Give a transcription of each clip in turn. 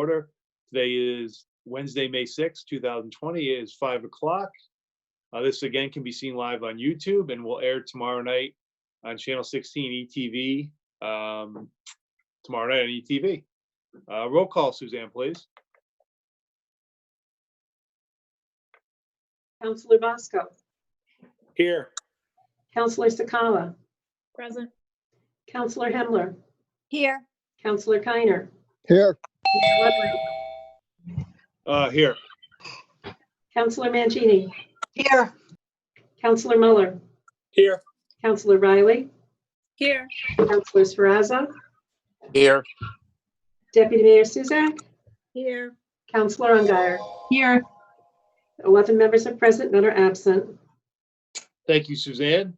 order. Today is Wednesday, May 6th, 2020. It is 5 o'clock. This again can be seen live on YouTube and will air tomorrow night on Channel 16 ETV. Tomorrow night on ETV. Roll call, Suzanne, please. Councilor Bosco. Here. Councilor Sakala. Present. Councilor Hemler. Here. Councilor Keiner. Here. Mayor Ludwig. Here. Councilor Mangini. Here. Councilor Muller. Here. Councilor Riley. Here. Councilor Sferrazza. Here. Deputy Mayor Suzak. Here. Councilor Ungary. Here. 11 members are present, none are absent. Thank you, Suzanne.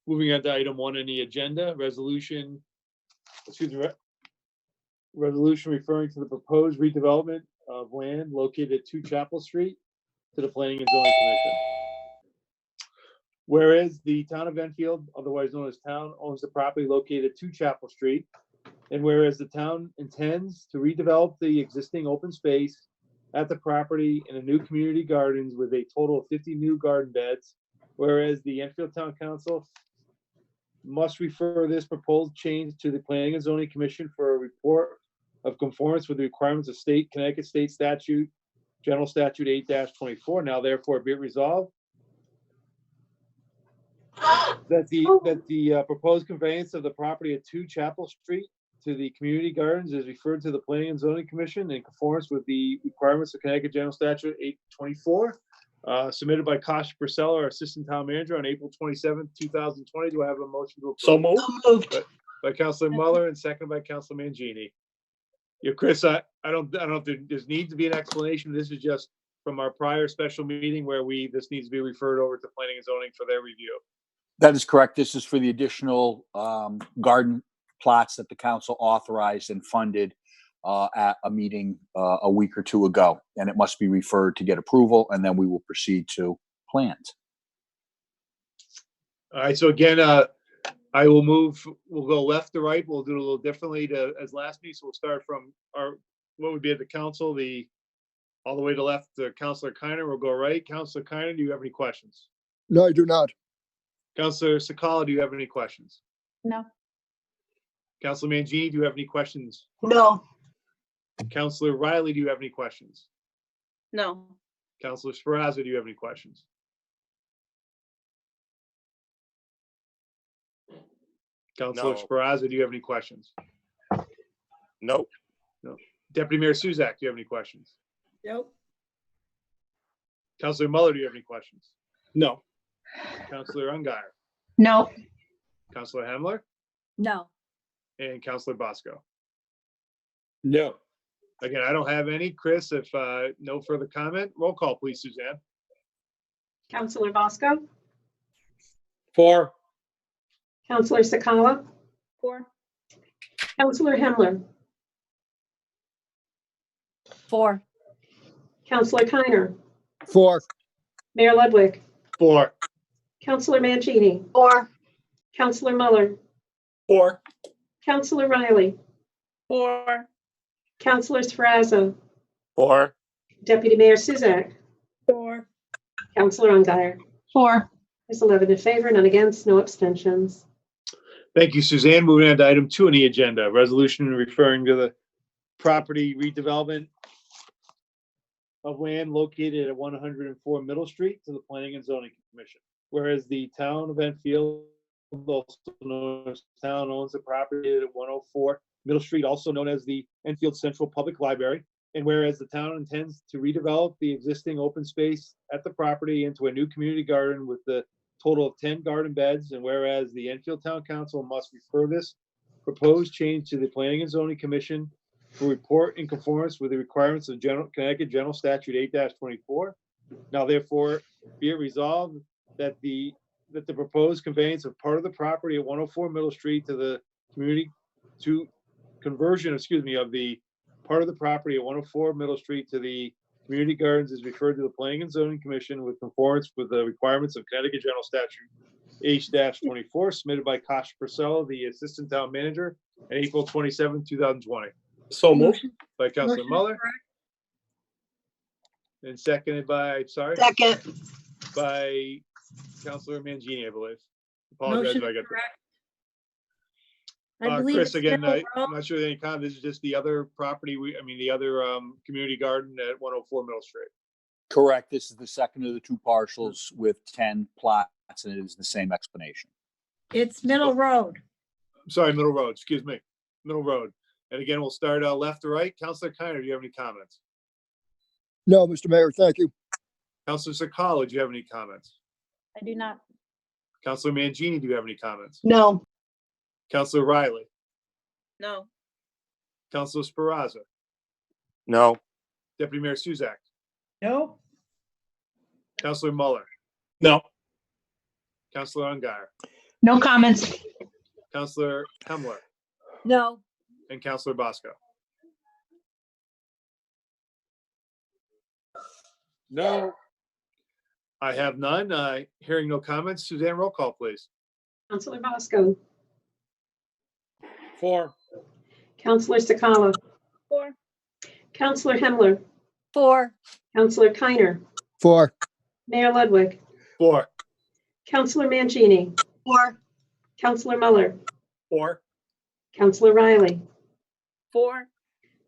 Moving on to item 1 on the agenda, resolution referring to the proposed redevelopment of land located at 2 Chapel Street to the Planning and Zoning Commission. Whereas the town of Enfield, otherwise known as town, owns the property located at 2 Chapel Street, and whereas the town intends to redevelop the existing open space at the property in a new community gardens with a total of 50 new garden beds, whereas the Enfield Town Council must refer this proposed change to the Planning and Zoning Commission for a report of conformance with the requirements of Connecticut State Statute, General Statute 8-24. Now therefore be it resolved that the proposed conveyance of the property at 2 Chapel Street to the community gardens is referred to the Planning and Zoning Commission in conformance with the requirements of Connecticut General Statute 824, submitted by Kasha Purcell, our Assistant Town Manager, on April 27th, 2020. Do I have a motion to approve? So moved. By Councilor Muller and seconded by Councilor Mangini. Yeah, Chris, I don't think there's need to be an explanation. This is just from our prior special meeting where this needs to be referred over to Planning and Zoning for their review. That is correct. This is for the additional garden plots that the council authorized and funded at a meeting a week or 2 ago. And it must be referred to get approval, and then we will proceed to plans. All right, so again, we'll go left to right. We'll do it a little differently as last meeting. So we'll start from what would be at the council, all the way to left to Councilor Keiner. We'll go right. Councilor Keiner, do you have any questions? No, I do not. Councilor Sakala, do you have any questions? No. Councilor Mangini, do you have any questions? No. Councilor Riley, do you have any questions? No. Councilor Sferrazza, do you have any questions? Councilor Sferrazza, do you have any questions? Nope. No. Deputy Mayor Suzak, do you have any questions? Nope. Councilor Muller, do you have any questions? No. Councilor Ungary, No. Councilor Hemler, No. and Councilor Bosco. No. Again, I don't have any. Chris, if no further comment, roll call, please, Suzanne. Councilor Bosco. 4. Councilor Sakala. 4. Councilor Hemler. 4. Councilor Keiner. 4. Mayor Ludwig. 4. Councilor Mangini. 4. Councilor Muller. 4. Councilor Riley. 4. Councilor Sferrazza. 4. Deputy Mayor Suzak. 4. Councilor Ungary. 4. There's 11 in favor, none against, no abstentions. Thank you, Suzanne. Moving on to item 2 on the agenda, resolution referring to the property redevelopment of land located at 104 Middle Street to the Planning and Zoning Commission. Whereas the town of Enfield, also known as town, owns the property at 104 Middle Street, also known as the Enfield Central Public Library. And whereas the town intends to redevelop the existing open space at the property into a new community garden with the total of 10 garden beds, and whereas the Enfield Town Council must refer this proposed change to the Planning and Zoning Commission for report in conformance with the requirements of Connecticut General Statute 8-24. Now therefore be it resolved that the proposed conveyance of part of the property at 104 Middle Street to the conversion of the part of the property at 104 Middle Street to the community gardens is referred to the Planning and Zoning Commission with conformance with the requirements of Connecticut General Statute 8-24, submitted by Kasha Purcell, the Assistant Town Manager, on April 27, 2020. So moved. by Counselor Motion Muller, correct. and seconded by, sorry, Second. by Counselor Mangini, I believe. Apologize Motion if I got that. correct. I believe Chris, it's again, Middle Road. I'm not sure any comment. This is just the other property, the other community garden at 104 Middle Street. Correct. This is the second of the two parcels with 10 plots, and it is the same explanation. It's Middle Road. Sorry, Middle Road, excuse me, Middle Road. And again, we'll start left to right. Counselor Kiner, do you have any comments? No, Mr. Mayor, thank you. Counselor Sakala, do you have any comments? I do not. Counselor Mangini, do you have any comments? No. Counselor Riley, No. Counselor Speraza, No. Deputy Mayor Suzak, No. Counselor Muller, No. Counselor Ungary, No comments. Counselor Hemler, No. and Counselor Bosco. No. I have none. Hearing no comments, Suzanne, roll call, please. Counselor Bosco, 4. Counselor Sakala, 4. Counselor Hemler, 4. Counselor Kiner, 4, Mayor Ludwig, 4. Counselor Mangini, 4. Counselor Muller, 4. Counselor Riley, 4.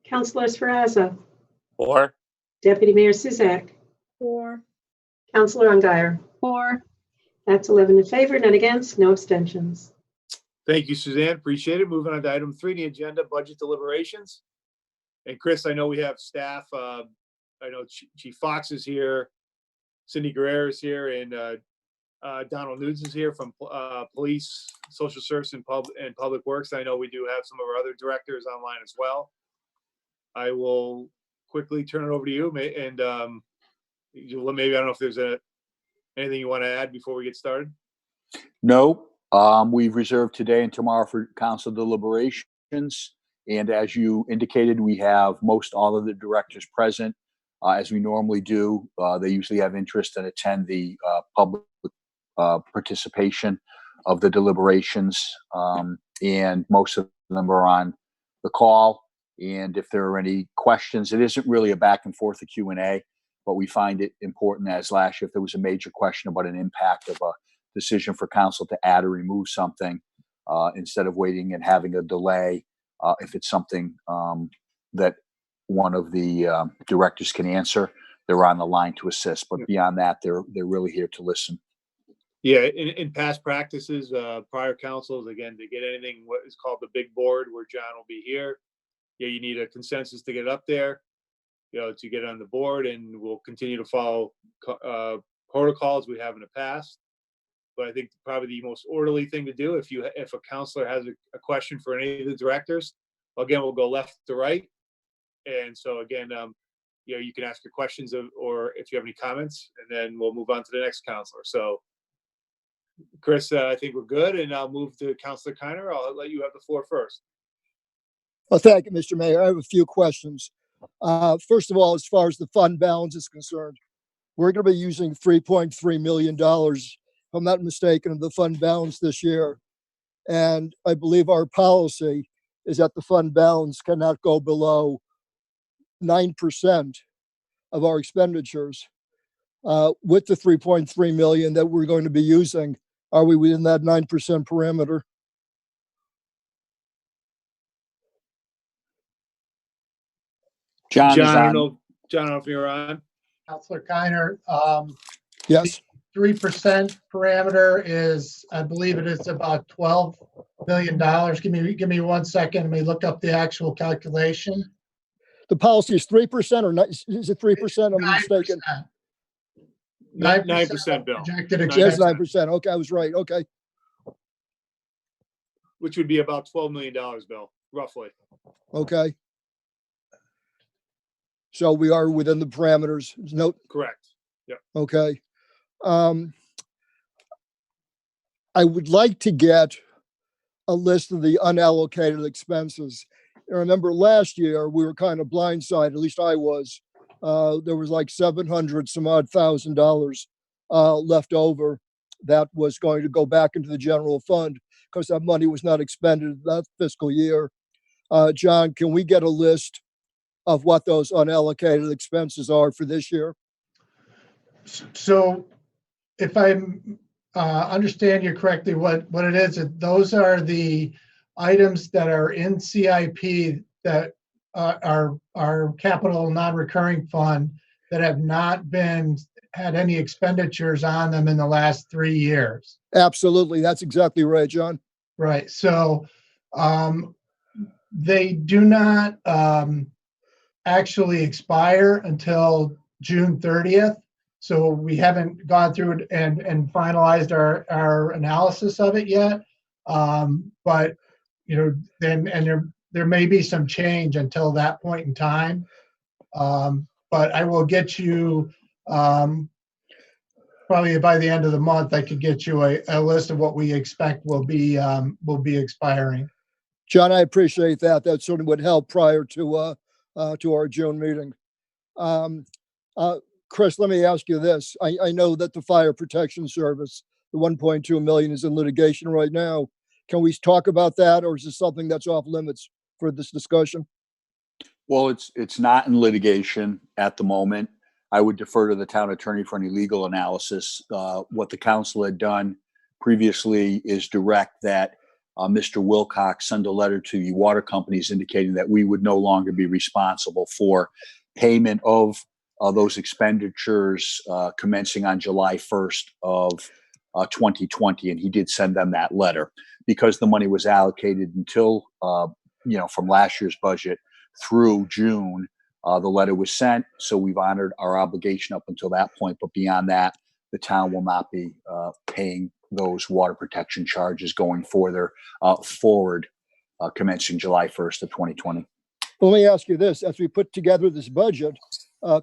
Counselor Sferrazza, 4. Deputy Mayor Suzak, 4. Counselor Ungary. 4. That's 11 in favor, none against, no abstentions. Thank you, Suzanne. Appreciate it. Moving on to item 3, the agenda, budget deliberations. And Chris, I know we have staff. I know Chief Fox is here, Cindy Guerrero is here, and Donald Nudes is here from Police, Social Service, and Public Works. I know we do have some of our other directors online as well. I will quickly turn it over to you, and maybe I don't know if there's anything you want to add before we get started. No, we've reserved today and tomorrow for council deliberations. And as you indicated, we have most all of the directors present, as we normally do. They usually have interest and attend the public participation of the deliberations. And most of them are on the call. And if there are any questions, it isn't really a back and forth, a Q&A, but we find it important, as last year, if there was a major question about an impact of a decision for council to add or remove something, instead of waiting and having a delay, if it's something that one of the directors can answer, they're on the line to assist. But beyond that, they're really here to listen. Yeah, in past practices, prior councils, again, to get anything, what is called the big board, where John will be here. Yeah, you need a consensus to get up there, to get on the board, and we'll continue to follow protocols we have in the past. But I think probably the most orderly thing to do, if a counselor has a question for any of the directors, again, we'll go left to right. And so again, you can ask your questions or if you have any comments, and then we'll move on to the next counselor. So Chris, I think we're good, and I'll move to Counselor Kiner. I'll let you have the floor first. well, thank you, Mr. Mayor. I have a few questions. First of all, as far as the fund balance is concerned, we're going to be using $3.3 million, if I'm not mistaken, of the fund balance this year. And I believe our policy is that the fund balance cannot go below 9% of our expenditures. With the 3.3 million that we're going to be using, are we within that 9% parameter? John is I on. don't know if you're on. Counselor Kiner, Yes. 3% parameter is, I believe it is about $12 million. Give me 1 second. Let me look up the actual calculation. The policy is 3% or not? Is it 3%? I'm mistaken. 9%, Bill. Projected Yes, expense. 9%. Okay, I was right. Okay. Which would be about $12 million, Bill, roughly. Okay. So we are within the parameters. No, Correct. okay. I would like to get a list of the unallocated expenses. I remember last year we were kind of blindsided, at least I was. There was like $700,000 left over that was going to go back into the general fund because that money was not expended that fiscal year. John, can we get a list of what those unallocated expenses are for this year? So if I understand you correctly, what it is, those are the items that are in CIP that are capital non-recurring fund that have not had any expenditures on them in the last 3 years. Absolutely. That's exactly right, John. Right. So they do not actually expire until June 30th. So we haven't gone through it and finalized our analysis of it yet. But there may be some change until that point in time. But I will get you probably by the end of the month. I could get you a list of what we expect will be expiring. John, I appreciate that. That certainly would help prior to our June meeting. Chris, let me ask you this. I know that the Fire Protection Service, the 1.2 million, is in litigation right now. Can we talk about that, or is this something that's off limits for this discussion? Well, it's not in litigation at the moment. I would defer to the town attorney for any legal analysis. What the council had done previously is direct that Mr. Wilcox send a letter to the water companies indicating that we would no longer be responsible for payment of those expenditures commencing on July 1st of 2020. And he did send them that letter because the money was allocated until, from last year's budget through June. The letter was sent, so we've honored our obligation up until that point. But beyond that, the town will not be paying those water protection charges going forward, commencing July 1st of 2020. Let me ask you this. As we put together this budget,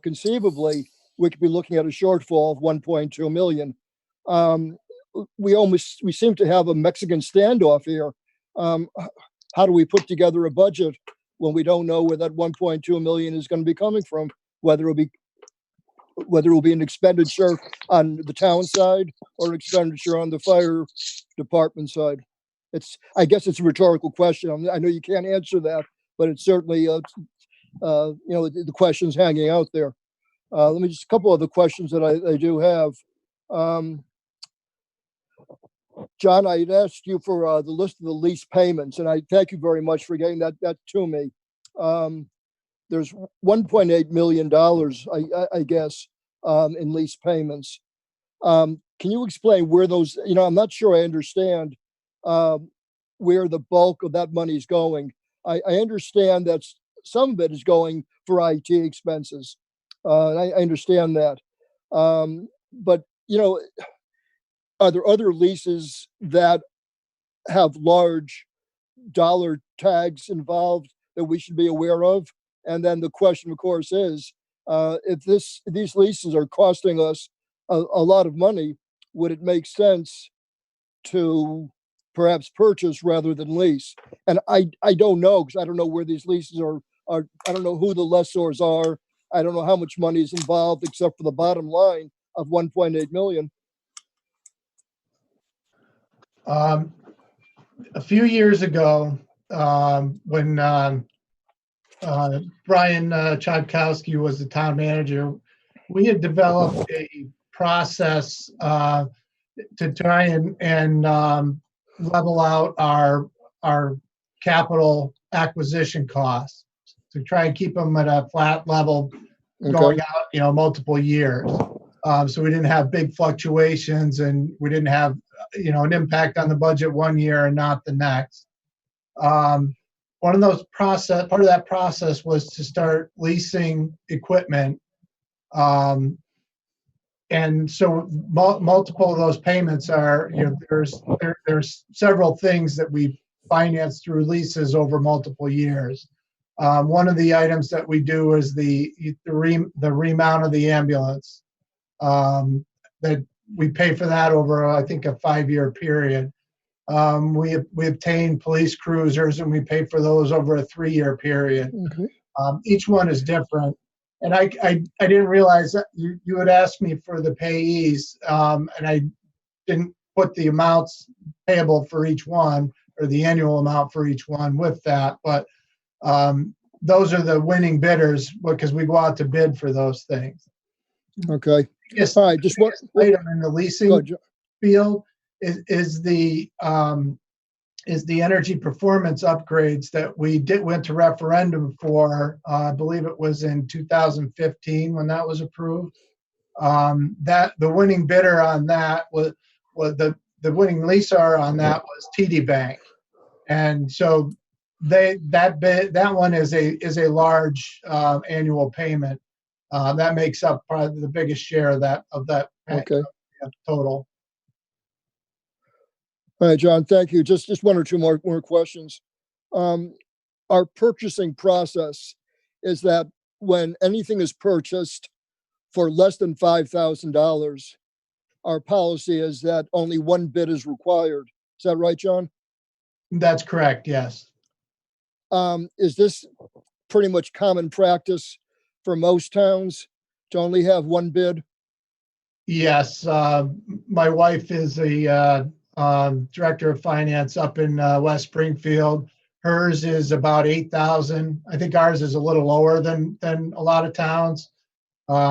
conceivably, we could be looking at a shortfall of 1.2 million. We seem to have a Mexican standoff here. How do we put together a budget when we don't know where that 1.2 million is going to be coming from? Whether it will be an expenditure on the town side or an expenditure on the fire department side. I guess it's a rhetorical question. I know you can't answer that, but it's certainly the question's hanging out there. Let me just a couple of the questions that I do have. John, I had asked you for the list of the lease payments, and I thank you very much for getting that to me. There's $1.8 million, I guess, in lease payments. Can you explain where those, I'm not sure I understand where the bulk of that money is going. I understand that some of it is going for IT expenses. I understand that. But, are there other leases that have large dollar tags involved that we should be aware of? And then the question, of course, is if these leases are costing us a lot of money, would it make sense to perhaps purchase rather than lease? And I don't know, because I don't know where these leases are. I don't know who the lessors are. I don't know how much money is involved, except for the bottom line of 1.8 million. A few years ago, when Brian Chodkowski was the town manager, we had developed a process to try and level out our capital acquisition costs, to try and keep them at a flat level going out, multiple years. So we didn't have big fluctuations, and we didn't have, an impact on the budget one year and not the next. Part of that process was to start leasing equipment. And so multiple of those payments are, there's several things that we finance through leases over multiple years. One of the items that we do is the remount of the ambulance. That we pay for that over, I think, a 5-year period. We obtain police cruisers, and we pay for those over a 3-year period. Each one is different. And I didn't realize that you had asked me for the payees, and I didn't put the amounts payable for each one, or the annual amount for each one with that. But those are the winning bidders because we go out to bid for those things. Okay. Yes, All right. Just what? item in the leasing Go, Jo- field is the energy performance upgrades that we went to referendum for. I believe it was in 2015 when that was approved. That the winning bidder on that was the winning leaser on that was TD Bank, and so that one is a large annual payment. That makes up probably the biggest share of that Okay. total. All right, John, thank you. Just one or two more questions. Our purchasing process is that when anything is purchased for less than $5,000, our policy is that only one bid is required. Is that right, John? That's correct. Yes. Is this pretty much common practice for most towns to only have one bid? Yes. My wife is a director of finance up in West Springfield. Hers is about 8,000. I think ours is a little lower than a lot of towns.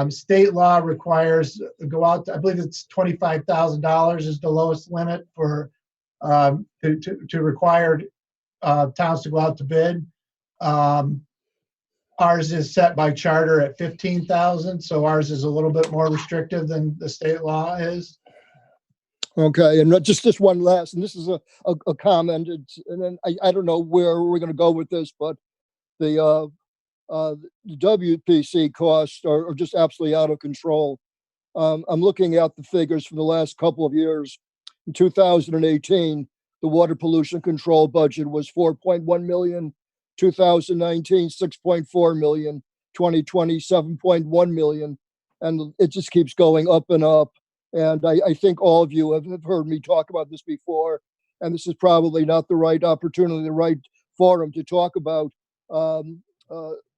State law requires go out. I believe it's $25,000 is the lowest limit for to require towns to go out to bid. Ours is set by charter at 15,000, so ours is a little bit more restrictive than the state law is. Okay, and just one last, and this is a comment, and then I don't know where we're going to go with this, but the WPC costs are just absolutely out of control. I'm looking at the figures from the last couple of years. In 2018, the water pollution control budget was 4.1 million. 2019, 6.4 million. 2020, 7.1 million, and it just keeps going up and up. And I think all of you have heard me talk about this before, and this is probably not the right opportunity, the right forum to talk about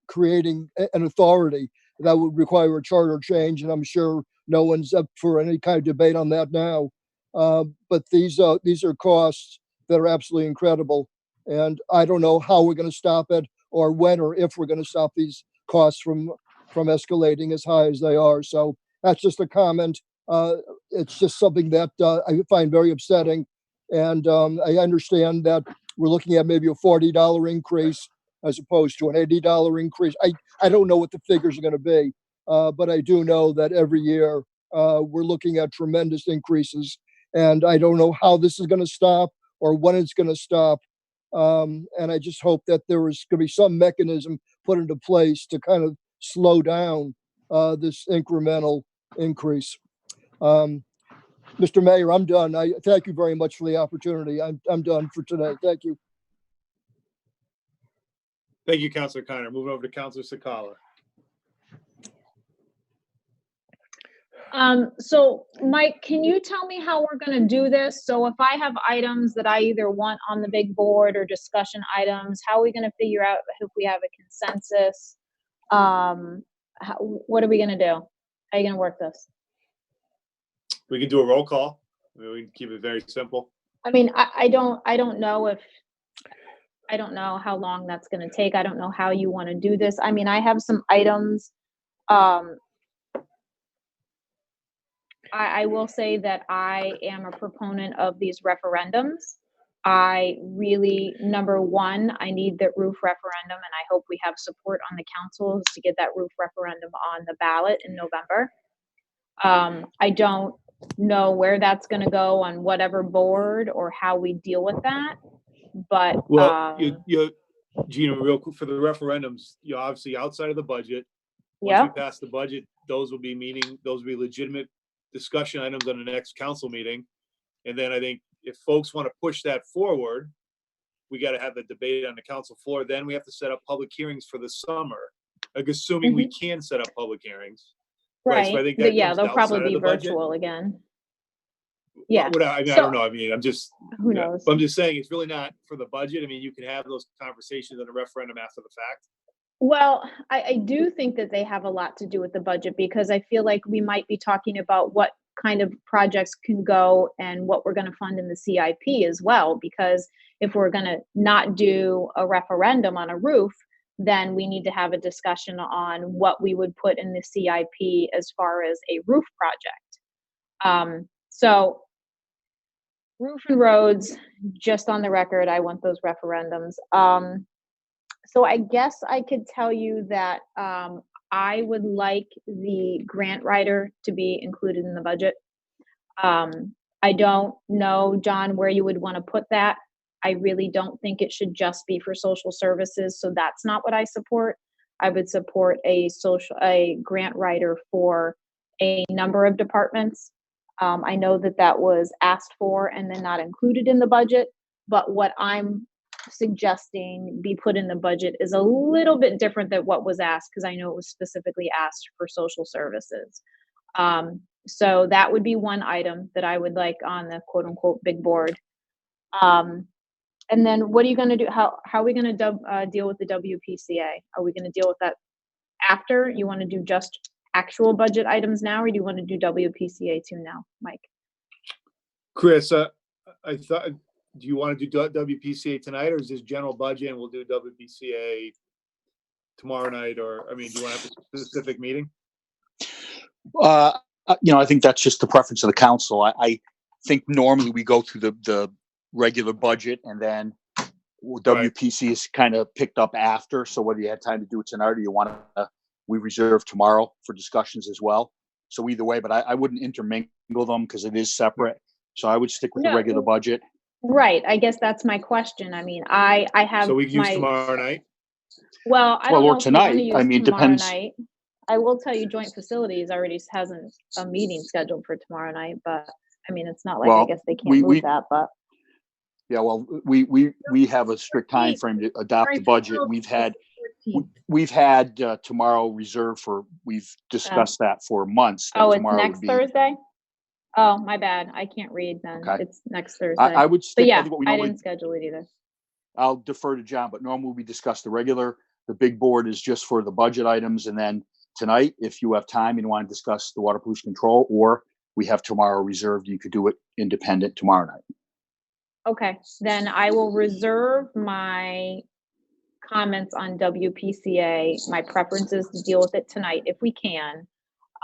creating an authority that would require a charter change. And I'm sure no one's up for any kind of debate on that now. But these are costs that are absolutely incredible. And I don't know how we're going to stop it, or when or if we're going to stop these costs from escalating as high as they are. So that's just a comment. It's just something that I find very upsetting. And I understand that we're looking at maybe a $40 increase as opposed to an $80 increase. I don't know what the figures are going to be, but I do know that every year we're looking at tremendous increases. And I don't know how this is going to stop or when it's going to stop. And I just hope that there is going to be some mechanism put into place to kind of slow down this incremental increase. Mr. Mayor, I'm done. I thank you very much for the opportunity. I'm done for today. Thank you. Thank you, Councilor Connor. Moving over to Councilor Sakala. So Mike, can you tell me how we're gonna do this? So if I have items that I either want on the big board or discussion items, how are we gonna figure out if we have a consensus? What are we gonna do? How are you gonna work this? We can do a roll call. We can keep it very simple. I mean, I don't know I don't know how long that's gonna take. I don't know how you wanna do this. I mean, I have some items, I will say that I am a proponent of these referendums. I really, number one, I need the roof referendum, and I hope we have support on the councils to get that roof referendum on the ballot in November. I don't know where that's going to go on whatever board or how we deal with that, but Well, you Gina, real quick for the referendums, you're obviously outside of the budget. Once we yeah, pass the budget, those will be legitimate discussion items on the next council meeting. And then I think if folks want to push that forward, we got to have the debate on the council floor. Then we have to set up public hearings for the summer, like assuming we can set up public hearings. right. So I think that Yeah, comes they'll outside probably of be the budget. virtual again. Yeah. I So- don't know. I mean, I'm just, Who yeah. knows? But I'm just saying it's really not for the budget. I mean, you can have those conversations on a referendum after the fact. Well, I do think that they have a lot to do with the budget, because I feel like we might be talking about what kind of projects can go and what we're going to fund in the CIP as well. Because if we're gonna not do a referendum on a roof, then we need to have a discussion on what we would put in the CIP as far as a roof project. So roof and roads, just on the record, I want those referendums. So I guess I could tell you that I would like the grant writer to be included in the budget. I don't know, John, where you would want to put that. I really don't think it should just be for social services, so that's not what I support. I would support a grant writer for a number of departments. I know that that was asked for and then not included in the budget, but what I'm suggesting be put in the budget is a little bit different than what was asked, because I know it was specifically asked for social services. So that would be one item that I would like on the quote unquote big board. And then what are you going to do? How are we going to deal with the WPCA? Are we going to deal with that after? You want to do just actual budget items now, or do you want to do WPCA too now, Mike? Chris, I thought, do you want to do WPCA tonight, or is this general budget and we'll do WPCA tomorrow night? Or, I mean, do you want to have a specific meeting? I think that's just the preference of the council. I think normally we go through the regular budget, and then WPC is kind of picked up after. So whether you had time to do it tonight or you want to, we reserve tomorrow for discussions as well. So either way, but I wouldn't intermingle them because it is separate. So I would stick with the regular budget. Right. I guess that's my question. I mean, I have. So we can use tomorrow night? Well, I don't know or if we wanna tonight. use I mean, tomorrow depends. night. I will tell you, Joint Facilities already hasn't a meeting scheduled for tomorrow night, but I mean, it's not like I Well, guess they can't we- move that, but. Yeah, well, we have a strict time frame to adopt the budget. We've had tomorrow reserved for. We've discussed that for months. that Oh, it's tomorrow next would be- Thursday? Oh, my bad. I can't read then. Okay. It's next Thursday. I would But stick. I yeah, think what we I normally. didn't schedule it either. I'll defer to John, but normally we discuss the regular. The big board is just for the budget items, and then tonight, if you have time and you want to discuss the water pollution control, or we have tomorrow reserved, you could do it independent tomorrow night. Okay, then I will reserve my comments on WPCA. My preference is to deal with it tonight if we can.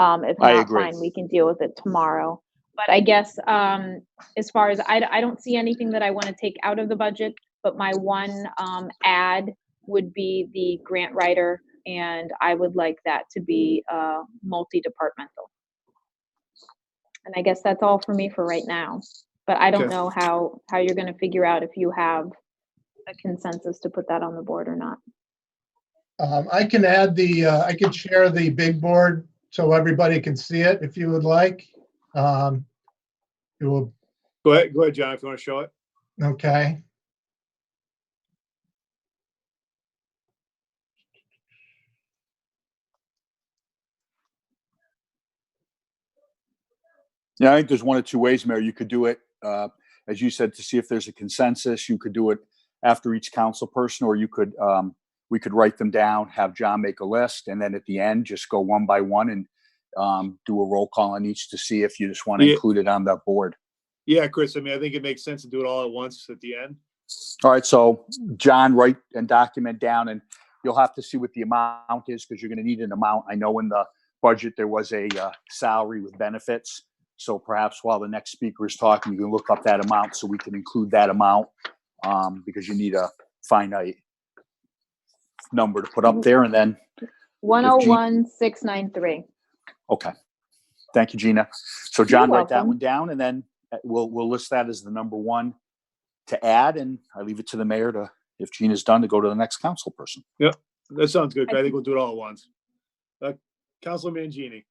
If I not, agree. fine, we can deal with it tomorrow. But I guess as far as I don't see anything that I want to take out of the budget, but my one add would be the grant writer, and I would like that to be multi-departmental. And I guess that's all for me for right now. But I don't Okay. know how you're going to figure out if you have a consensus to put that on the board or not. I can add I can share the big board so everybody can see it if you would like. It will, Go ahead, John, if you want to show it. okay. Yeah, I think there's one of two ways, Mayor. You could do it, as you said, to see if there's a consensus. You could do it after each council person, or you could, we could write them down, have John make a list, and then at the end, just go one by one and do a roll call on each to see if you just want to Yeah. include it on that board. Yeah, Chris, I mean, I think it makes sense to do it all at once at the end. All right, so John, write and document down, and you'll have to see what the amount is because you're going to need an amount. I know in the budget there was a salary with benefits. So perhaps while the next speaker is talking, you can look up that amount so we can include that amount because you need a finite number to put up there. And then, 101,693. okay. Thank you, Gina. So John, You're write that welcome. one down, and then we'll list that as the number one to add. And I leave it to the mayor to, if Gina's done, to go to the next council person. That sounds good. I think we'll do it all at once. Councilor Mangini.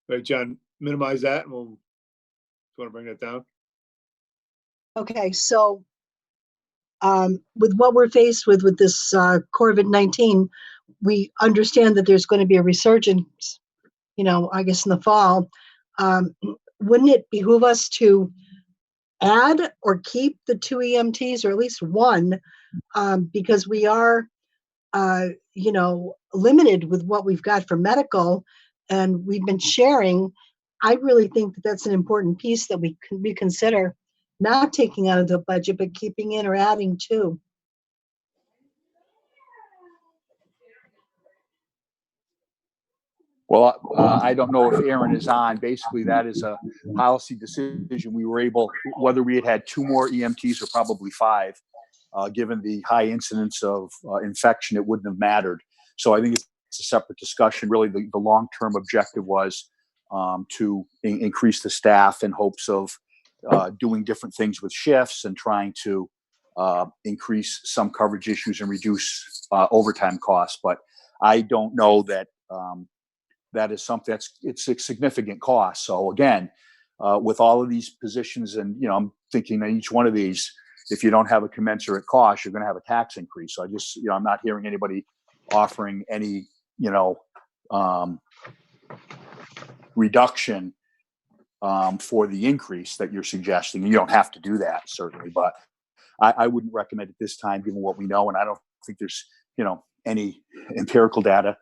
Right, John, minimize that and we'll, you want to bring that down? Okay, so with what we're faced with this COVID-19, we understand that there's going to be a resurgence I guess in the fall, wouldn't it behoove us to add or keep the 2 EMTs, or at least one, because we are, limited with what we've got for medical, and we've been sharing. I really think that that's an important piece that we consider not taking out of the budget, but keeping in or adding to. Well, I don't know if Aaron is on. Basically, that is a policy decision. We were able, whether we had 2 more EMTs or probably 5, given the high incidence of infection, it wouldn't have mattered. So I think it's a separate discussion. Really, the long-term objective was to increase the staff in hopes of doing different things with shifts and trying to increase some coverage issues and reduce overtime costs. But I don't know that that is something it's a significant cost. So again, with all of these positions, and I'm thinking that each one of these, if you don't have a commensurate cost, you're going to have a tax increase. So I just, I'm not hearing anybody offering any, reduction for the increase that you're suggesting. You don't have to do that, certainly, but I wouldn't recommend at this time, given what we know. And I don't think there's, any empirical data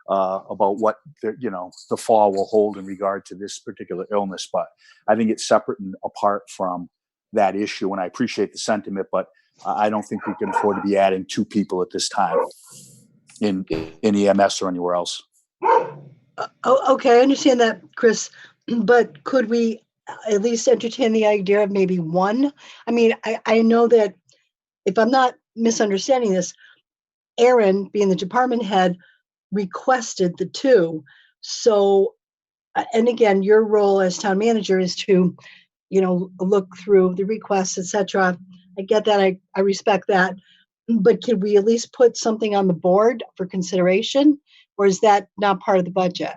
about what the fall will hold in regard to this particular illness. But I think it's separate and apart from that issue. And I appreciate the sentiment, but I don't think we can afford to be adding 2 people at this time in EMS or anywhere else. Okay, I understand that, Chris, but could we at least entertain the idea of maybe 1? I mean, I know that, if I'm not misunderstanding this, Aaron, being the department head, requested the 2. So, and again, your role as town manager is to, look through the requests, etc. I get that. I respect that. But could we at least put something on the board for consideration, or is that not part of the budget?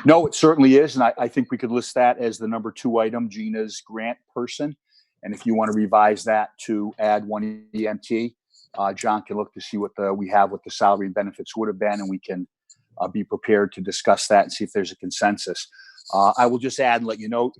No, it certainly is. And I think we could list that as the number 2 item, Gina's grant person. And if you want to revise that to add 1 EMT, John can look to see what we have, what the salary and benefits would have been, and we can be prepared to discuss that and see if there's a consensus. I will just add and let you know,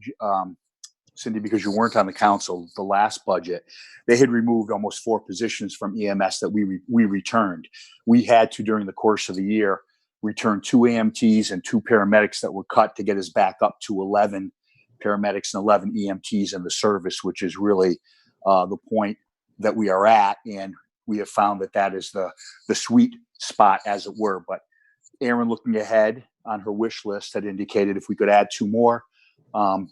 Cindy, because you weren't on the council, the last budget, they had removed almost 4 positions from EMS that we returned. We had to, during the course of the year, return 2 AMTs and 2 paramedics that were cut to get us back up to 11 paramedics and 11 EMTs in the service, which is really the point that we are at. And we have found that is the sweet spot, as it were. But Aaron, looking ahead on her wish list, had indicated if we could add 2 more,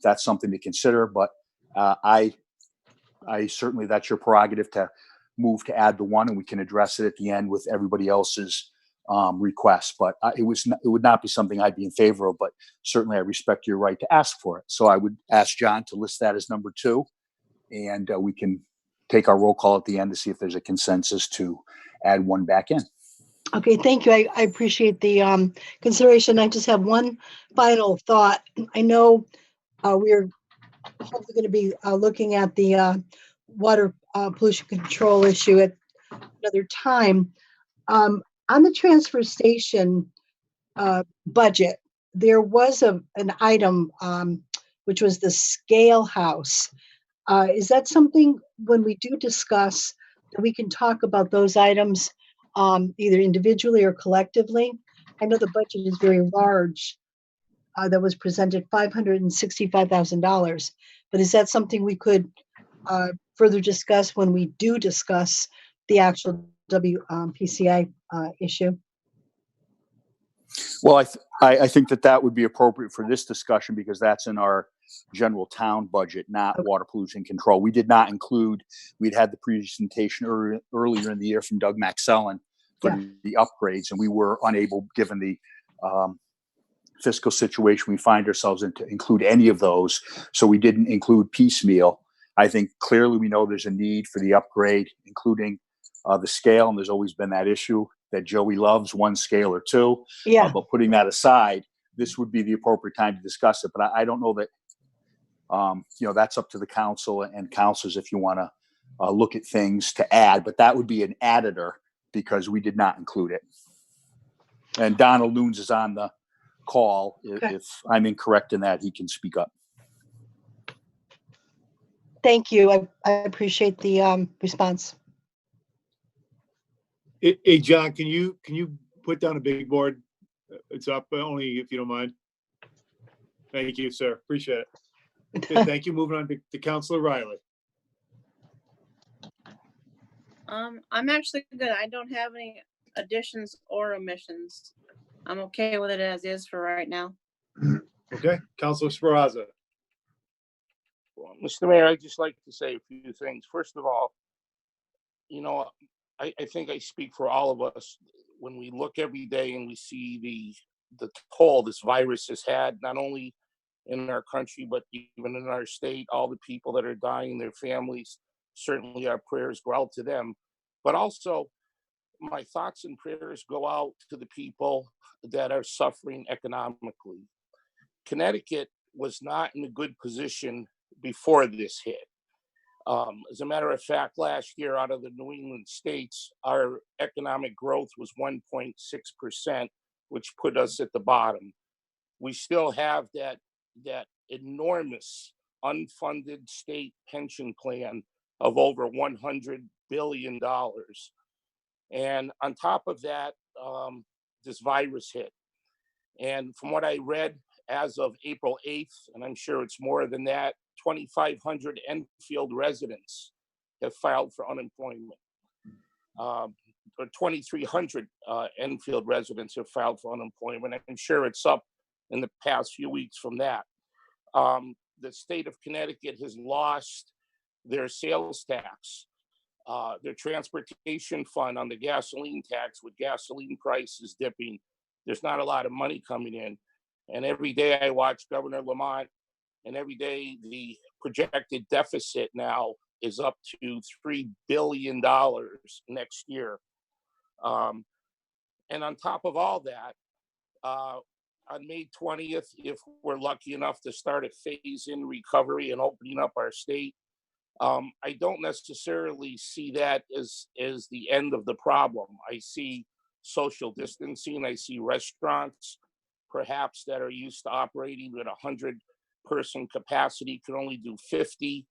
that's something to consider. But I certainly, that's your prerogative to move to add the 1, and we can address it at the end with everybody else's requests. But it would not be something I'd be in favor of. But certainly, I respect your right to ask for it. So I would ask John to list that as number 2, and we can take our roll call at the end to see if there's a consensus to add 1 back in. Okay, thank you. I appreciate the consideration. I just have one final thought. I know we're hopefully going to be looking at the water pollution control issue at another time. On the transfer station budget, there was an item which was the scale house. Is that something, when we do discuss, that we can talk about those items either individually or collectively? I know the budget is very large that was presented, $565,000, but is that something we could further discuss when we do discuss the actual WPCI issue? Well, I think that would be appropriate for this discussion, because that's in our general town budget, not water pollution control. We did not include, we'd had the presentation earlier in the year from Doug Maxellen for the upgrades, and we were unable, given the fiscal situation we find ourselves in, to include any of those. So we didn't include piecemeal. I think clearly we know there's a need for the upgrade, including the scale, and there's always been that issue that Joey loves, 1 scale or 2. Yeah. But putting that aside, this would be the appropriate time to discuss it. But I don't know that, that's up to the council and councilors if you want to look at things to add. But that would be an additor, because we did not include it. And Donald Loons is on the call. Okay. If I'm incorrect in that, he can speak up. Thank you. I appreciate the response. Hey, John, can you put down a big board? It's up, but only if you don't mind. Thank you, sir. Appreciate it. Okay, thank you. Moving on to Counselor Riley. I'm actually good. I don't have any additions or omissions. I'm okay with it as is for right now. Okay, Counselor Speraza. Well, Mr. Mayor, I'd just like to say a few things. First of all, you know, I think I speak for all of us when we look every day and we see the toll this virus has had, not only in our country, but even in our state, all the people that are dying, their families, certainly our prayers go out to them. But also, my thoughts and prayers go out to the people that are suffering economically. Connecticut was not in a good position before this hit. As a matter of fact, last year out of the New England states, our economic growth was 1.6%, which put us at the bottom. We still have that enormous unfunded state pension plan of over $100 billion. And on top of that, this virus hit. And from what I read, as of April 8th, and I'm sure it's more than that, 2,500 Enfield residents have filed for unemployment. Or 2,300 Enfield residents have filed for unemployment. I'm sure it's up in the past few weeks from that. The state of Connecticut has lost their sales tax, their transportation fund on the gasoline tax. With gasoline prices dipping, there's not a lot of money coming in. And every day I watch Governor Lamont, and every day the projected deficit now is up to $3 billion next year. And on top of all that, on May 20th, if we're lucky enough to start a phase-in recovery and opening up our state, I don't necessarily see that as the end of the problem. I see social distancing. I see restaurants, perhaps, that are used to operating with 100-person capacity can only do 50,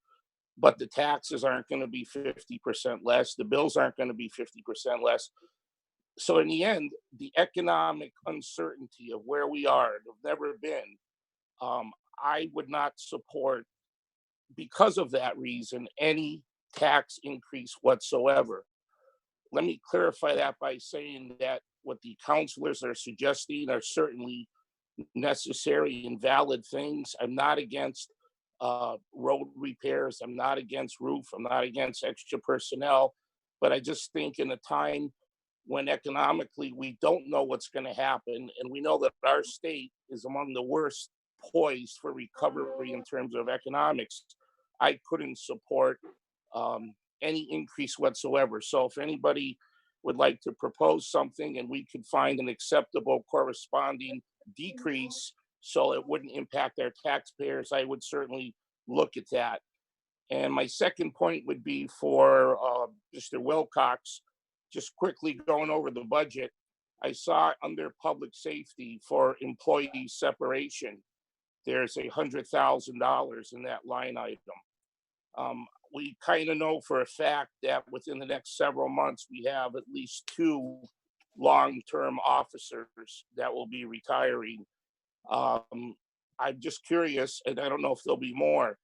but the taxes aren't going to be 50% less. The bills aren't going to be 50% less. So in the end, the economic uncertainty of where we are, have never been, I would not support, because of that reason, any tax increase whatsoever. Let me clarify that by saying that what the counselors are suggesting are certainly necessary and valid things. I'm not against road repairs. I'm not against roof. I'm not against extra personnel. But I just think in a time when economically we don't know what's going to happen, and we know that our state is among the worst poised for recovery in terms of economics, I couldn't support any increase whatsoever. So if anybody would like to propose something and we could find an acceptable corresponding decrease so it wouldn't impact our taxpayers, I would certainly look at that. And my second point would be for Mr. Wilcox, just quickly going over the budget. I saw under public safety for employee separation, there's $100,000 in that line item. We kind of know for a fact that within the next several months, we have at least 2 long-term officers that will be retiring. I'm just curious, and I don't know if there'll be more,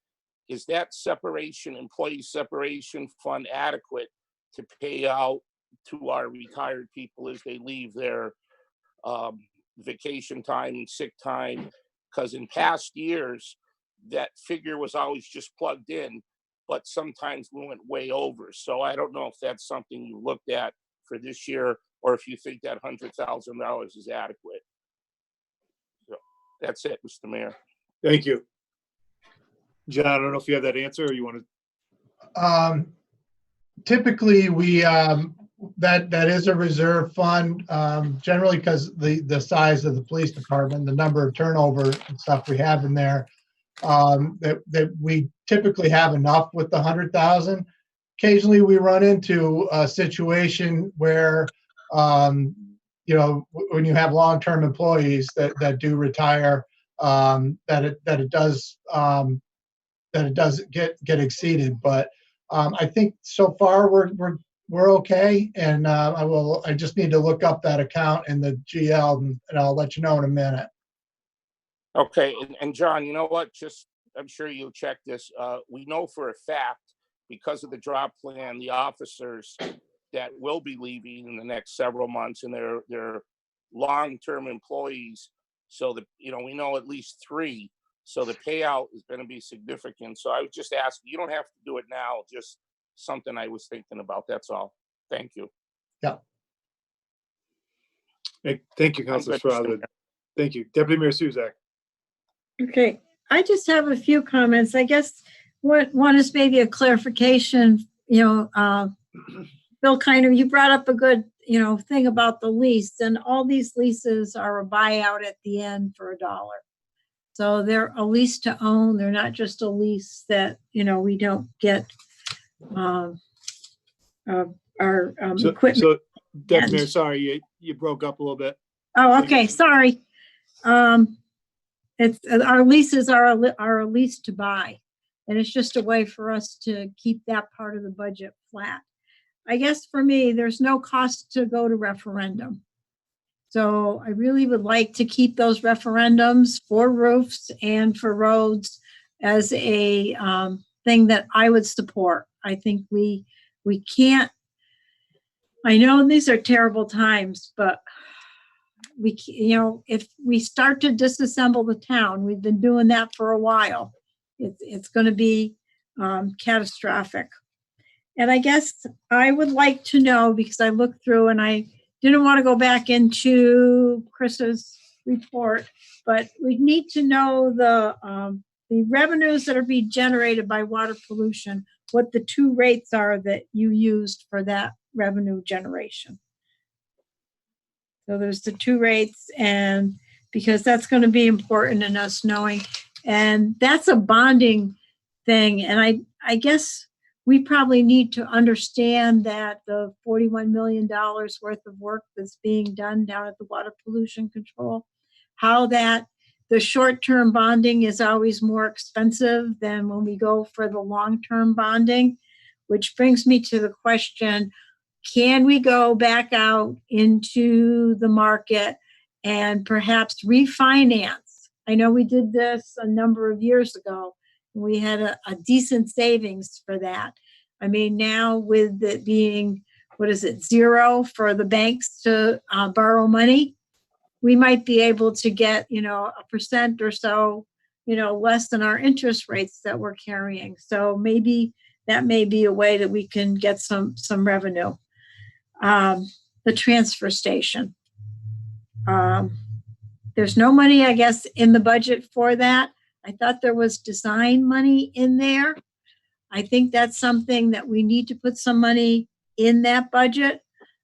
is that separation, employee separation fund adequate to pay out to our retired people as they leave their vacation time and sick time? Because in past years, that figure was always just plugged in, but sometimes we went way over. So I don't know if that's something you looked at for this year, or if you think that $100,000 is adequate. So that's it, Mr. Mayor. Thank you. John, I don't know if you have that answer or you want to. Typically, we that is a reserve fund, generally because the size of the police department, the number of turnover and stuff we have in there, that we typically have enough with the 100,000. Occasionally, we run into a situation where when you have long-term employees that do retire, that it does get exceeded. But I think so far we're okay. And I just need to look up that account in the GL and I'll let you know in a minute. Okay, and John, you know what? I'm sure you'll check this. We know for a fact, because of the drop plan, the officers that will be leaving in the next several months, and they're long-term employees. So we know at least 3. So the payout is going to be significant. So I would just ask, you don't have to do it now, just something I was thinking about. That's all. Thank you. Yeah. Thank you, Councilor I'm good, Mr. Sferrazza. Mayor. Thank you. Deputy Mayor Suzak. Okay, I just have a few comments. I guess one is maybe a clarification. Bill Kiner, you brought up a good, thing about the lease, and all these leases are a buyout at the end for $1. So they're a lease to own. They're not just a lease that, we don't get our equipment. So, Deputy Mayor, sorry, you broke up a little bit. Oh, okay, sorry. It's our leases are a lease to buy, and it's just a way for us to keep that part of the budget flat. I guess for me, there's no cost to go to referendum. So I really would like to keep those referendums for roofs and for roads as a thing that I would support. I think we can't, I know these are terrible times, but if we start to disassemble the town, we've been doing that for a while, it's going to be catastrophic. And I guess I would like to know, because I looked through and I didn't want to go back into Chris's report, but we need to know the revenues that are being generated by water pollution, what the 2 rates are that you used for that revenue generation. So there's the 2 rates, and because that's going to be important in us knowing, and that's a bonding thing. And I guess we probably need to understand that the $41 million worth of work that's being done down at the water pollution control, how that the short-term bonding is always more expensive than when we go for the long-term bonding, which brings me to the question, can we go back out into the market and perhaps refinance? I know we did this a number of years ago. We had a decent savings for that. I mean, now with it being, 0 for the banks to borrow money, we might be able to get, 1% or so, less than our interest rates that we're carrying. So maybe that may be a way that we can get some revenue. The transfer station. There's no money, I guess, in the budget for that. I thought there was design money in there. I think that's something that we need to put some money in that budget.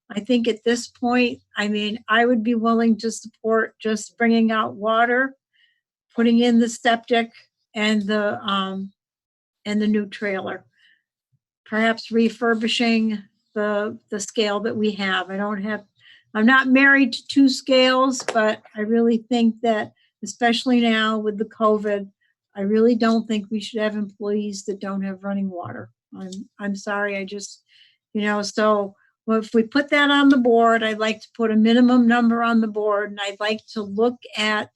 I think at this point, I would be willing to support just bringing out water, putting in the septic and the new trailer, perhaps refurbishing the scale that we have. I'm not married to 2 scales, but I really think that, especially now with the COVID, I really don't think we should have employees that don't have running water. I'm sorry, I just, so if we put that on the board, I'd like to put a minimum number on the board, and I'd like to look at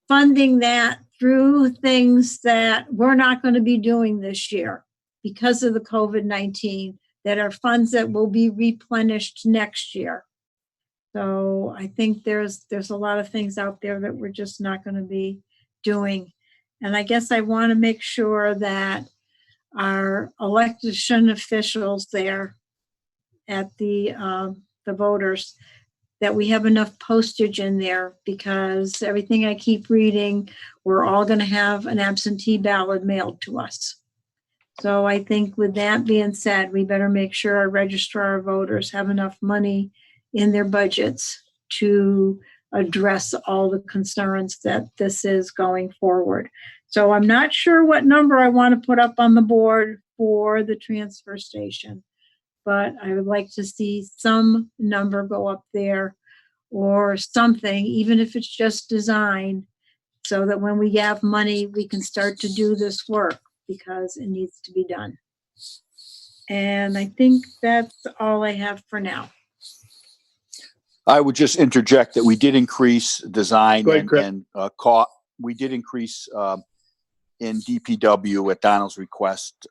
funding that through things that we're not going to be doing this year because of the COVID-19, that are funds that will be replenished next year. So I think there's a lot of things out there that we're just not going to be doing. And I guess I want to make sure that our election officials there at the voters, that we have enough postage in there, because everything I keep reading, we're all going to have an absentee ballot mailed to us. So I think with that being said, we better make sure our registrar of voters have enough money in their budgets to address all the concerns that this is going forward. So I'm not sure what number I want to put up on the board for the transfer station, but I would like to see some number go up there or something, even if it's just design, so that when we have money, we can start to do this work because it needs to be done. And I think that's all I have for now. I would just interject that we did increase design Go ahead, Chris. and we did increase in DPW at Donald's request,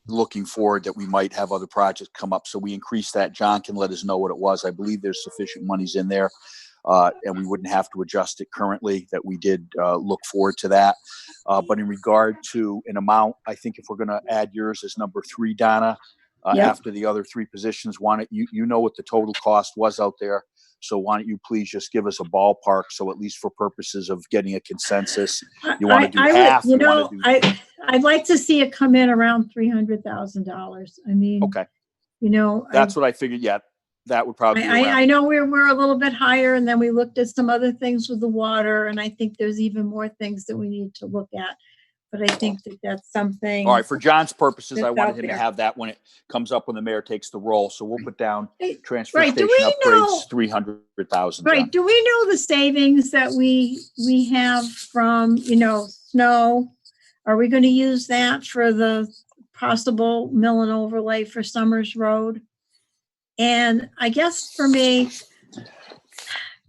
looking forward that we might have other projects come up. So we increased that. John can let us know what it was. I believe there's sufficient monies in there, and we wouldn't have to adjust it currently, that we did look forward to that. But in regard to an amount, I think if we're going to add yours as number 3, Donna, Yep. after the other 3 positions, why don't you know what the total cost was out there. So why don't you please just give us a ballpark, so at least for purposes of getting a consensus, you want to do half? You know, I'd like to see it come in around $300,000. I mean, Okay, you know, that's what I figured. Yeah, that would probably be around. I know we're a little bit higher, and then we looked at some other things with the water, and I think there's even more things that we need to look at. But I think that that's something. All right, for John's purposes, That's I wanted out him to there. have that when it comes up when the mayor takes the roll. So we'll put down transfer Right, do station we know- upgrades, 300,000. Right. Do we know the savings that we have from, you know, snow? Are we going to use that for the possible mill and overlay for Summers Road? And I guess for me,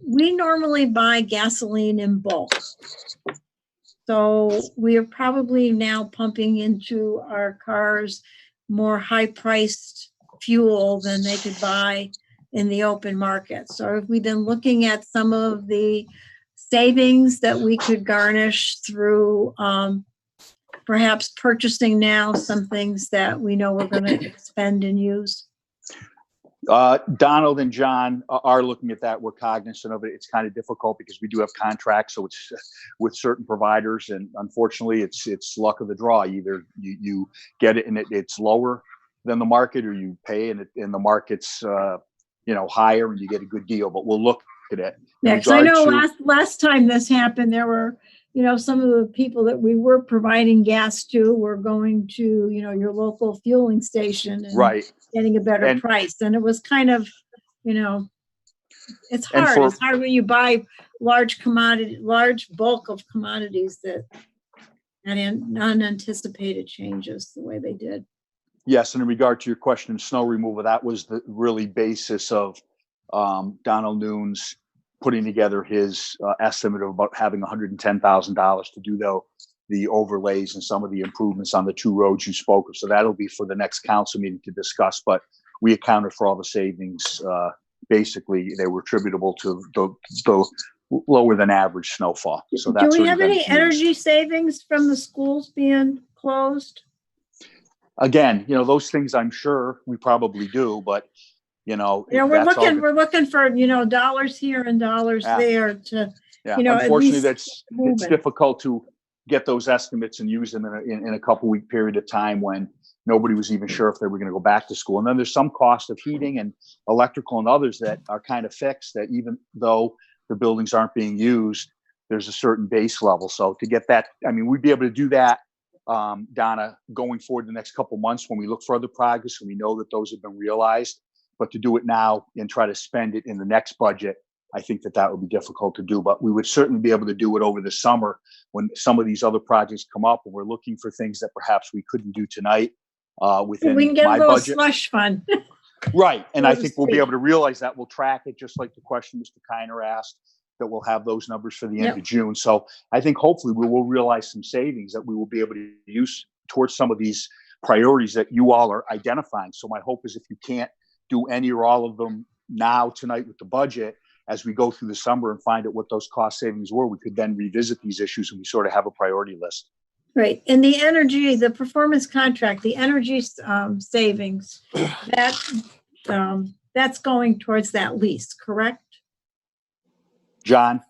we normally buy gasoline in bulk. So we are probably now pumping into our cars more high-priced fuel than they could buy in the open market. So have we been looking at some of the savings that we could garnish through perhaps purchasing now some things that we know we're going to spend and use? Donald and John are looking at that. We're cognizant of it. It's kind of difficult because we do have contracts, so it's with certain providers, and unfortunately, it's luck of the draw. Either you get it and it's lower than the market, or you pay and the market's higher and you get a good deal. But we'll look at it. Yeah, because I know last time this happened, there were, you know, some of the people that we were providing gas to were going to, you know, your local fueling station and right. getting a better price. And it was kind of, you know, it's hard. It's hard when you buy large bulk of commodities that and unanticipated changes the way they did. Yes, and in regard to your question, snow removal, that was the really basis of Donald Noon's putting together his estimate of about having $110,000 to do the overlays and some of the improvements on the 2 roads you spoke of. So that'll be for the next council meeting to discuss. But we accounted for all the savings. Basically, they were attributable to the lower than average snowfall. So that's. Do we have any energy savings from the schools being closed? Again, you know, those things I'm sure we probably do, but we're looking for, you know, dollars here and dollars there to, you know, unfortunately it's difficult to get those estimates and use them in a couple week period of time when nobody was even sure if they were going to go back to school. And then there's some cost of heating and electrical and others that are kind of fixed, that even though the buildings aren't being used, there's a certain base level. So to get that, I mean, we'd be able to do that, Donna, going forward the next couple months when we look for other projects and we know that those have been realized. But to do it now and try to spend it in the next budget, I think that would be difficult to do. But we would certainly be able to do it over the summer when some of these other projects come up and we're looking for things that perhaps we couldn't do tonight within we can get my a little budget. slush fund. Right. And I think we'll be able to realize that. We'll track it just like the question Mr. Kiner asked, that we'll have those numbers for the end of June. So I think hopefully we will realize some savings that we will be able to use towards some of these priorities that you all are identifying. So my hope is if you can't do any or all of them now tonight with the budget, as we go through the summer and find out what those cost savings were, we could then revisit these issues and we sort of have a priority list. Right. And the energy, the performance contract, the energy savings, that's going towards that lease, correct? John?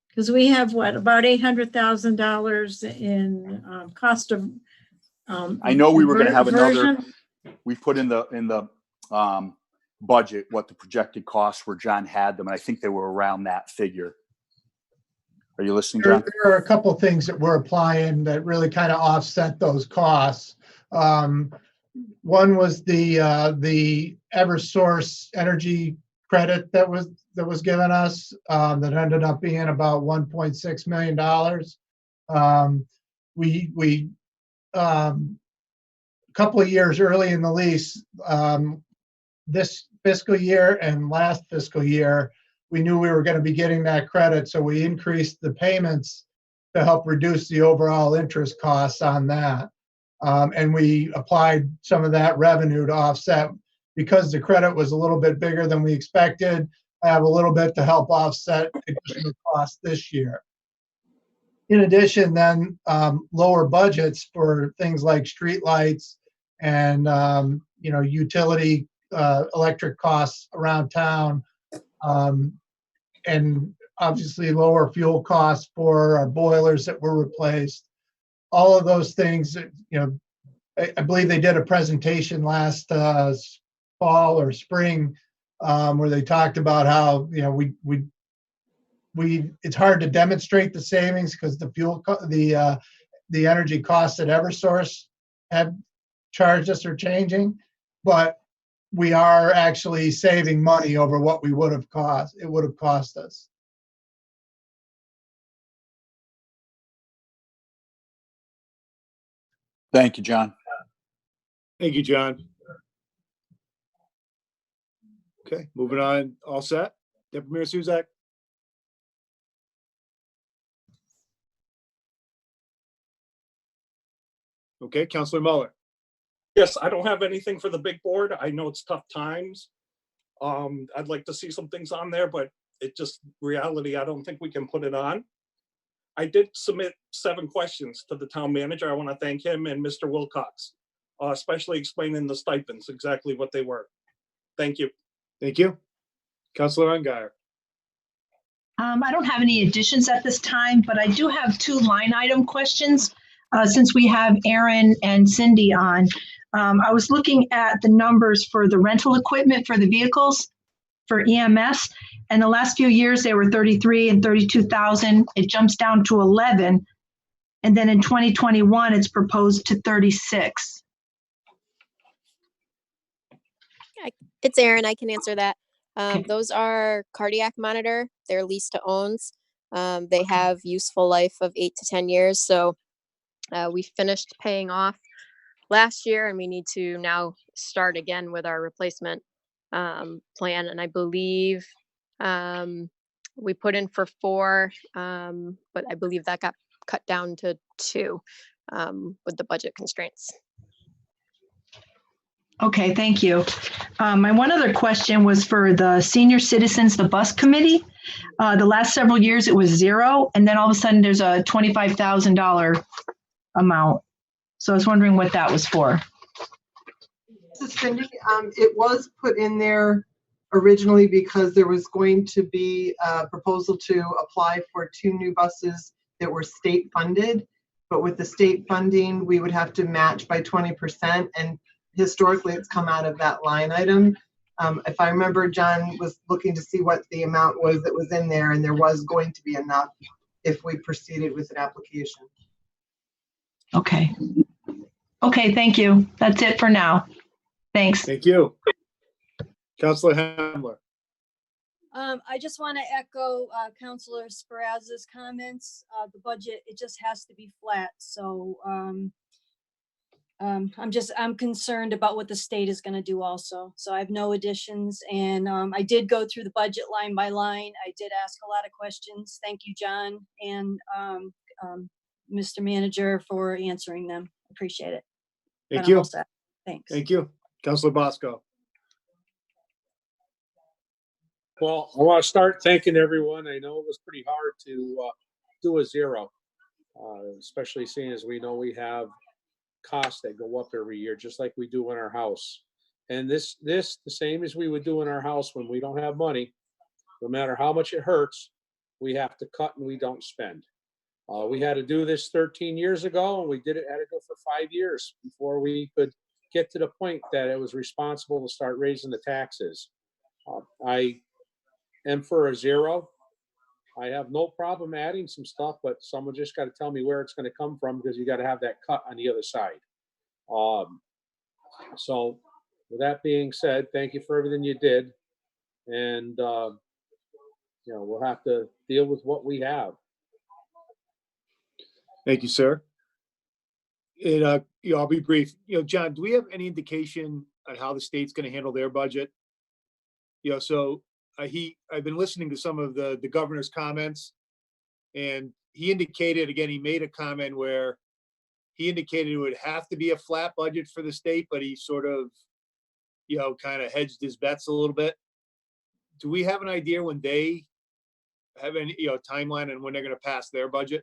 Because we have about $800,000 in cost of. I know we were going to have another. We put in the budget what the projected costs were. John had them, and I think they were around that figure. Are you listening, John? There are a couple of things that we're applying that really kind of offset those costs. One was the Eversource energy credit that was given us, that ended up being about $1.6 million. We a couple of years early in the lease, this fiscal year and last fiscal year, we knew we were going to be getting that credit, so we increased the payments to help reduce the overall interest costs on that. And we applied some of that revenue to offset, because the credit was a little bit bigger than we expected. I have a little bit to help offset additional costs this year. In addition, then lower budgets for things like streetlights and utility electric costs around town, and obviously lower fuel costs for our boilers that were replaced. All of those things, I believe they did a presentation last fall or spring, where they talked about how it's hard to demonstrate the savings because the energy costs that Eversource have charged us are changing, but we are actually saving money over what it would have cost us. Thank you, John. Thank you, John. Okay, moving on. All set? Deputy Mayor Suzak? Okay, Councilor Muller. Yes, I don't have anything for the big board. I know it's tough times. I'd like to see some things on there, but it just reality, I don't think we can put it on. I did submit 7 questions to the town manager. I want to thank him and Mr. Wilcox, especially explaining the stipends, exactly what they were. Thank you. Thank you. Councilor Ungary. I don't have any additions at this time, but I do have 2 line item questions. Since we have Aaron and Cindy on, I was looking at the numbers for the rental equipment for the vehicles for EMS, and the last few years they were 33 and 32,000. It jumps down to 11, and then in 2021 it's proposed to 36. It's Aaron. I can answer that. Okay. Those are cardiac monitor. They're leased to owns. They have useful life of 8 to 10 years. So we finished paying off last year, and we need to now start again with our replacement plan. And I believe we put in for 4, but I believe that got cut down to 2 with the budget constraints. Okay, thank you. My one other question was for the senior citizens, the bus committee. The last several years it was 0, and then all of a sudden there's a $25,000 amount. So I was wondering what that was for. This is Cindy. It was put in there originally because there was going to be a proposal to apply for 2 new buses that were state funded. But with the state funding, we would have to match by 20%. And historically, it's come out of that line item. If I remember, John was looking to see what the amount was that was in there, and there was going to be enough if we proceeded with an application. Okay. Okay, thank you. That's it for now. Thanks. Thank you. Councilor Hamler. I just want to echo Councilor Sparazza's comments. The budget, it just has to be flat. So I'm concerned about what the state is going to do also. So I have no additions, and I did go through the budget line by line. I did ask a lot of questions. Thank you, John and Mr. Manager, for answering them. Appreciate it. Thank you. Thanks. Thank you. Councilor Bosco. Well, I want to start thanking everyone. I know it was pretty hard to do a 0, especially seeing as we know we have costs that go up every year, just like we do in our house. And this the same as we would do in our house when we don't have money. No matter how much it hurts, we have to cut and we don't spend. We had to do this 13 years ago, and we had to go for 5 years before we could get to the point that it was responsible to start raising the taxes. I am for a 0. I have no problem adding some stuff, but someone just got to tell me where it's going to come from, because you got to have that cut on the other side. So with that being said, thank you for everything you did. And, we'll have to deal with what we have. Thank you, sir. And, I'll be brief. John, do we have any indication on how the state's gonna handle their budget? So I've been listening to some of the governor's comments, and he indicated, again, he made a comment where he indicated it would have to be a flat budget for the state, but he sort of, kind of hedged his bets a little bit. Do we have an idea when they have any, timeline on when they're gonna pass their budget?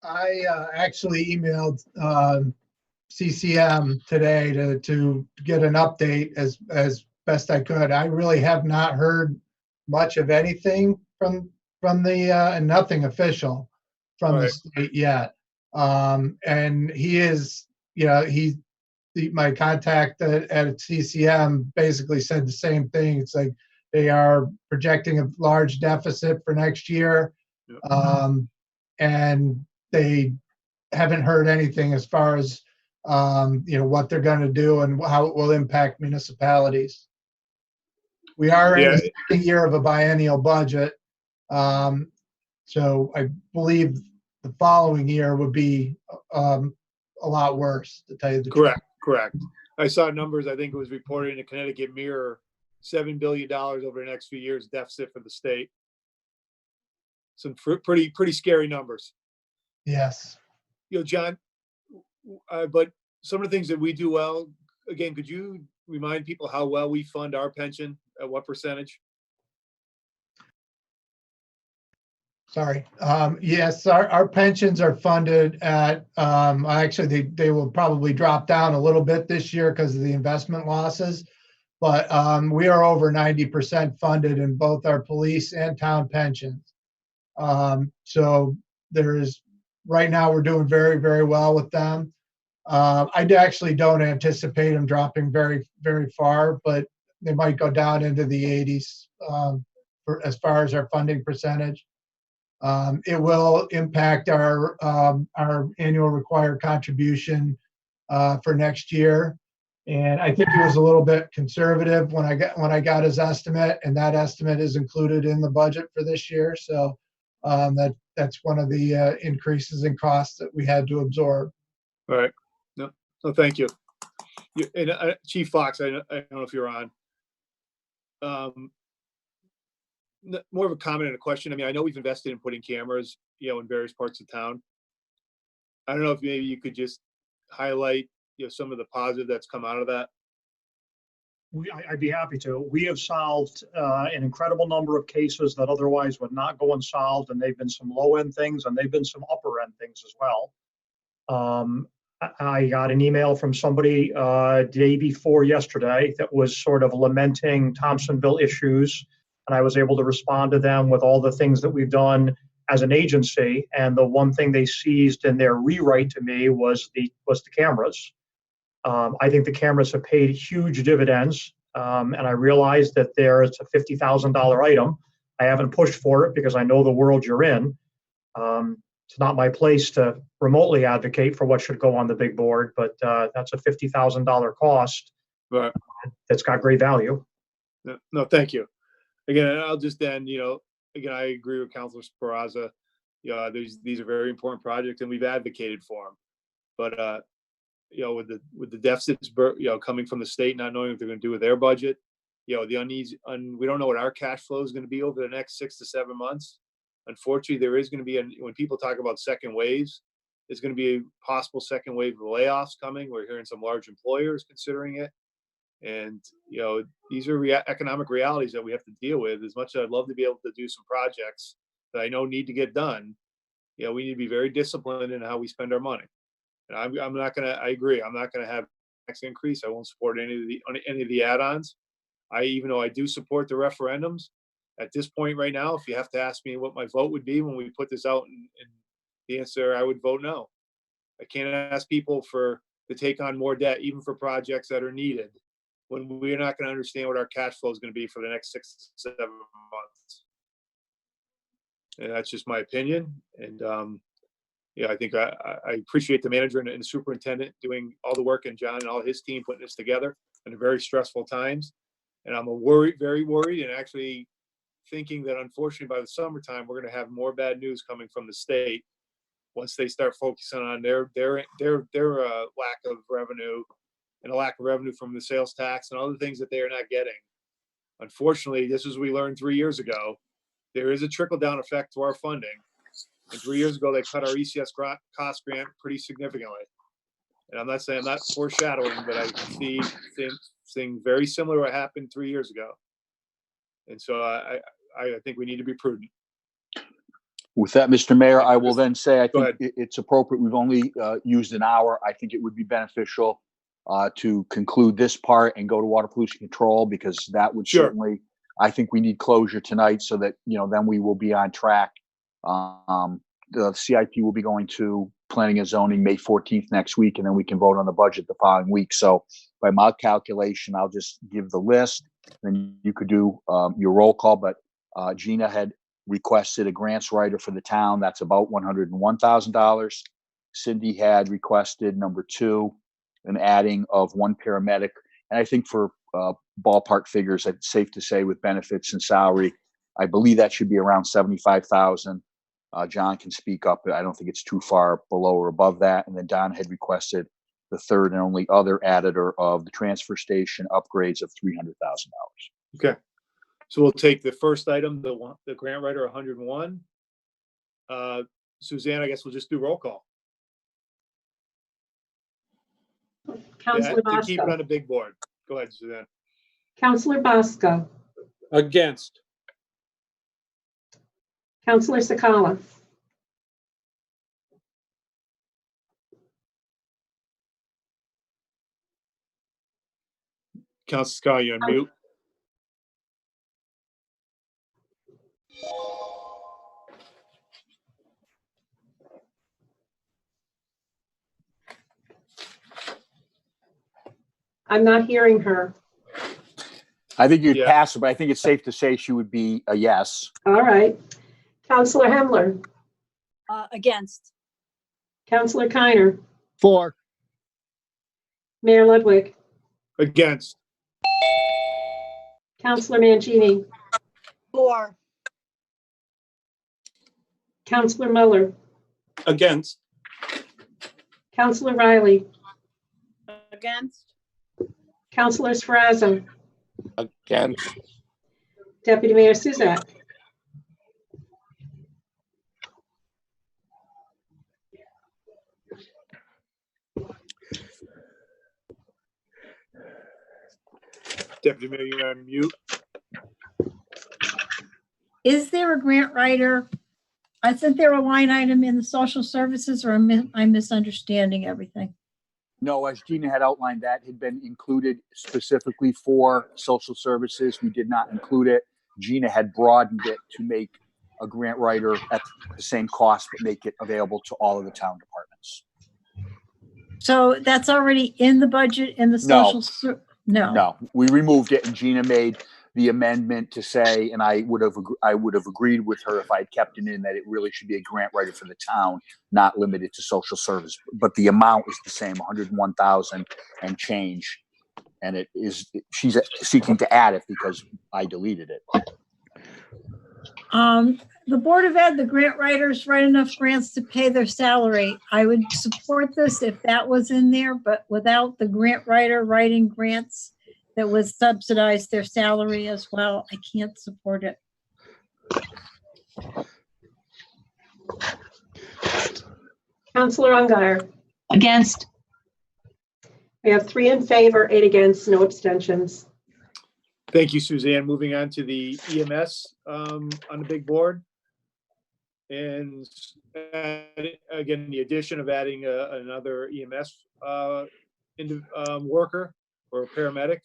I actually emailed CCM today to get an update as best I could. I really have not heard much of anything from the and nothing official from the Right. state yet. And he is, my contact at CCM basically said the same thing. It's like they are projecting a large deficit for next year. And they haven't heard anything as far as what they're going to do and how it will impact municipalities. We are in the second year of a biennial budget, so I believe the following year would be a lot worse, to tell you the truth. Correct. I saw numbers, I think it was reported in the Connecticut Mirror, $7 billion over the next few years deficit for the state. Some pretty scary numbers. Yes. John, but some of the things that we do well, again, could you remind people how well we fund our pension, at what percentage? Sorry. Yes, our pensions are funded at, actually, they will probably drop down a little bit this year because of the investment losses. But we are over 90% funded in both our police and town pensions. So right now we're doing very, very well with them. I actually don't anticipate them dropping very, very far, but they might go down into the 80s as far as our funding percentage. It will impact our annual required contribution for next year. And I think he was a little bit conservative when I got his estimate, and that estimate is included in the budget for this year. So that's one of the increases in costs that we had to absorb. All right. No, thank you. And Chief Fox, I don't know if you're on. More of a comment and a question. I mean, I know we've invested in putting cameras, in various parts of town. I don't know if maybe you could just highlight, some of the positive that's come out of that. I'd be happy to. We have solved an incredible number of cases that otherwise would not go unsolved, and they've been some low-end things, and they've been some upper-end things as well. I got an email from somebody day before yesterday that was sort of lamenting Thompsonville issues, and I was able to respond to them with all the things that we've done as an agency. And the one thing they seized in their rewrite to me was the cameras. I think the cameras have paid huge dividends, and I realized that there is a $50,000 item. I haven't pushed for it because I know the world you're in. It's not my place to remotely advocate for what should go on the big board, but that's a $50,000 cost. Right. That's got great value. No, thank you. Again, I'll just end, again, I agree with Councilor Speraza. These are very important projects, and we've advocated for them. But with the deficits, coming from the state, not knowing what they're going to do with their budget, the uneasy, we don't know what our cash flow is going to be over the next 6 to 7 months. Unfortunately, there is going to be, when people talk about second waves, there's going to be a possible second wave of layoffs coming. We're hearing some large employers considering it. And, these are economic realities that we have to deal with. As much as I'd love to be able to do some projects that I know need to get done, we need to be very disciplined in how we spend our money. And I'm not going to, I agree, I'm not going to have tax increase. I won't support any of the add-ons. Even though I do support the referendums, at this point right now, if you have to ask me what my vote would be when we put this out, and the answer, I would vote no. I can't ask people to take on more debt, even for projects that are needed, when we're not going to understand what our cash flow is going to be for the next 6 to 7 months. And that's just my opinion. And, I think I appreciate the manager and superintendent doing all the work, and John and all his team putting this together in very stressful times. And I'm very worried, and actually thinking that unfortunately by the summertime, we're going to have more bad news coming from the state once they start focusing on their lack of revenue and a lack of revenue from the sales tax and other things that they are not getting. Unfortunately, this is what we learned 3 years ago. There is a trickle-down effect to our funding. And 3 years ago, they cut our ECS cost grant pretty significantly. And I'm not saying, I'm not foreshadowing, but I see things very similar to what happened 3 years ago. And so I think we need to be prudent. With that, Mr. Mayor, I will then say, I think it's appropriate. We've only used an hour. I think it would be beneficial to conclude this part and go to water pollution control, because that would certainly, I think we need closure tonight so that, then we will be on track. The CIP will be going to planning and zoning May 14th next week, and then we can vote on the budget the following week. So by my calculation, I'll just give the list, and you could do your roll call. But Gina had requested a grants writer for the town. That's about $101,000. Cindy had requested number 2, an adding of 1 paramedic. And I think for ballpark figures, it's safe to say with benefits and salary, I believe that should be around $75,000. John can speak up, but I don't think it's too far below or above that. And then Don had requested the third and only other additor of the transfer station upgrades of $300,000. Okay. So we'll take the first item, the grant writer, 101. Suzanne, I guess we'll just do roll call. Counselor To keep it Bosco. on the big board. Go ahead, Suzanne. Counselor Bosco. Against. Counselor Sakala. Counselor Scott, you're on mute. I'm not hearing her. I think you'd pass her, but I think it's safe to say she would be a yes. All right. Counselor Hemler. Against. Counselor Kiner. For. Mayor Ludwig. Against. Counselor Mangini. For. Counselor Muller. Against. Counselor Riley. Against. Counselor Sferrazzo. Against. Deputy Mayor Suzak. Deputy Mayor, you're on mute. Is there a grant writer? Isn't there a line item in the social services, or I'm misunderstanding everything? No, as Gina had outlined, that had been included specifically for social services. We did not include it. Gina had broadened it to make a grant writer at the same cost, but make it available to all of the town departments. So that's already in the budget in the social. No, we removed it, and Gina made the amendment to say, and I would have agreed with her if I had kept it in, that it really should be a grant writer for the town, not limited to social service. But the amount is the same, 101,000 and change. And she's seeking to add it because I deleted it. The Board of Ed, the grant writers write enough grants to pay their salary. I would support this if that was in there, but without the grant writer writing grants that would subsidize their salary as well, I can't support it. Counselor Ungary. Against. We have 3 in favor, 8 against, no abstentions. Thank you, Suzanne. Moving on to the EMS on the big board. And again, the addition of adding another EMS worker or paramedic.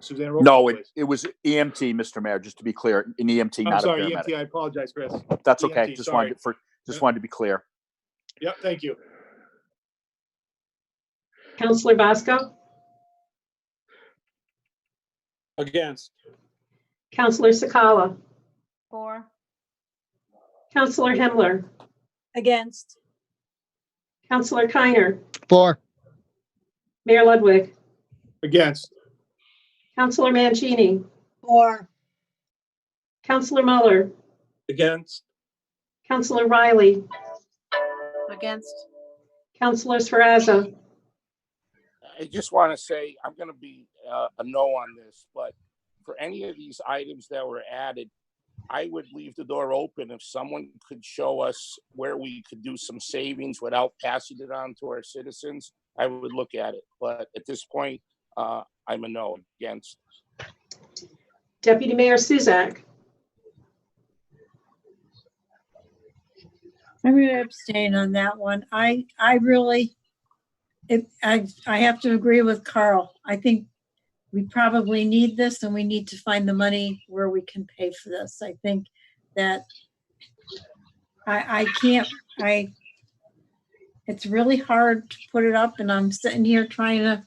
Suzanne, roll call, No, please. it was EMT, Mr. Mayor, just to be clear, an EMT, I'm not sorry, a paramedic. EMT. I apologize, Chris. That's EMT, okay. Just sorry. wanted to be clear. Yep, thank you. Counselor Bosco. Against. Counselor Sakala. For. Counselor Hemler. Against. Counselor Keiner, For. Mayor Ludwig, Against. Counselor Mancini, For. Counselor Muller, Against. Counselor Riley, Against. Counselor Sferrazza, I just want to say, I'm going to be a no on this, but for any of these items that were added, I would leave the door open if someone could show us where we could do some savings without passing it on to our citizens. I would look at it, but at this point, I'm a no. Against. Deputy Mayor Suzak, I'm going to abstain on that one. I have to agree with Carl. I think we probably need this and we need to find the money where we can pay for this. I think that it's really hard to put it up, and I'm sitting here trying to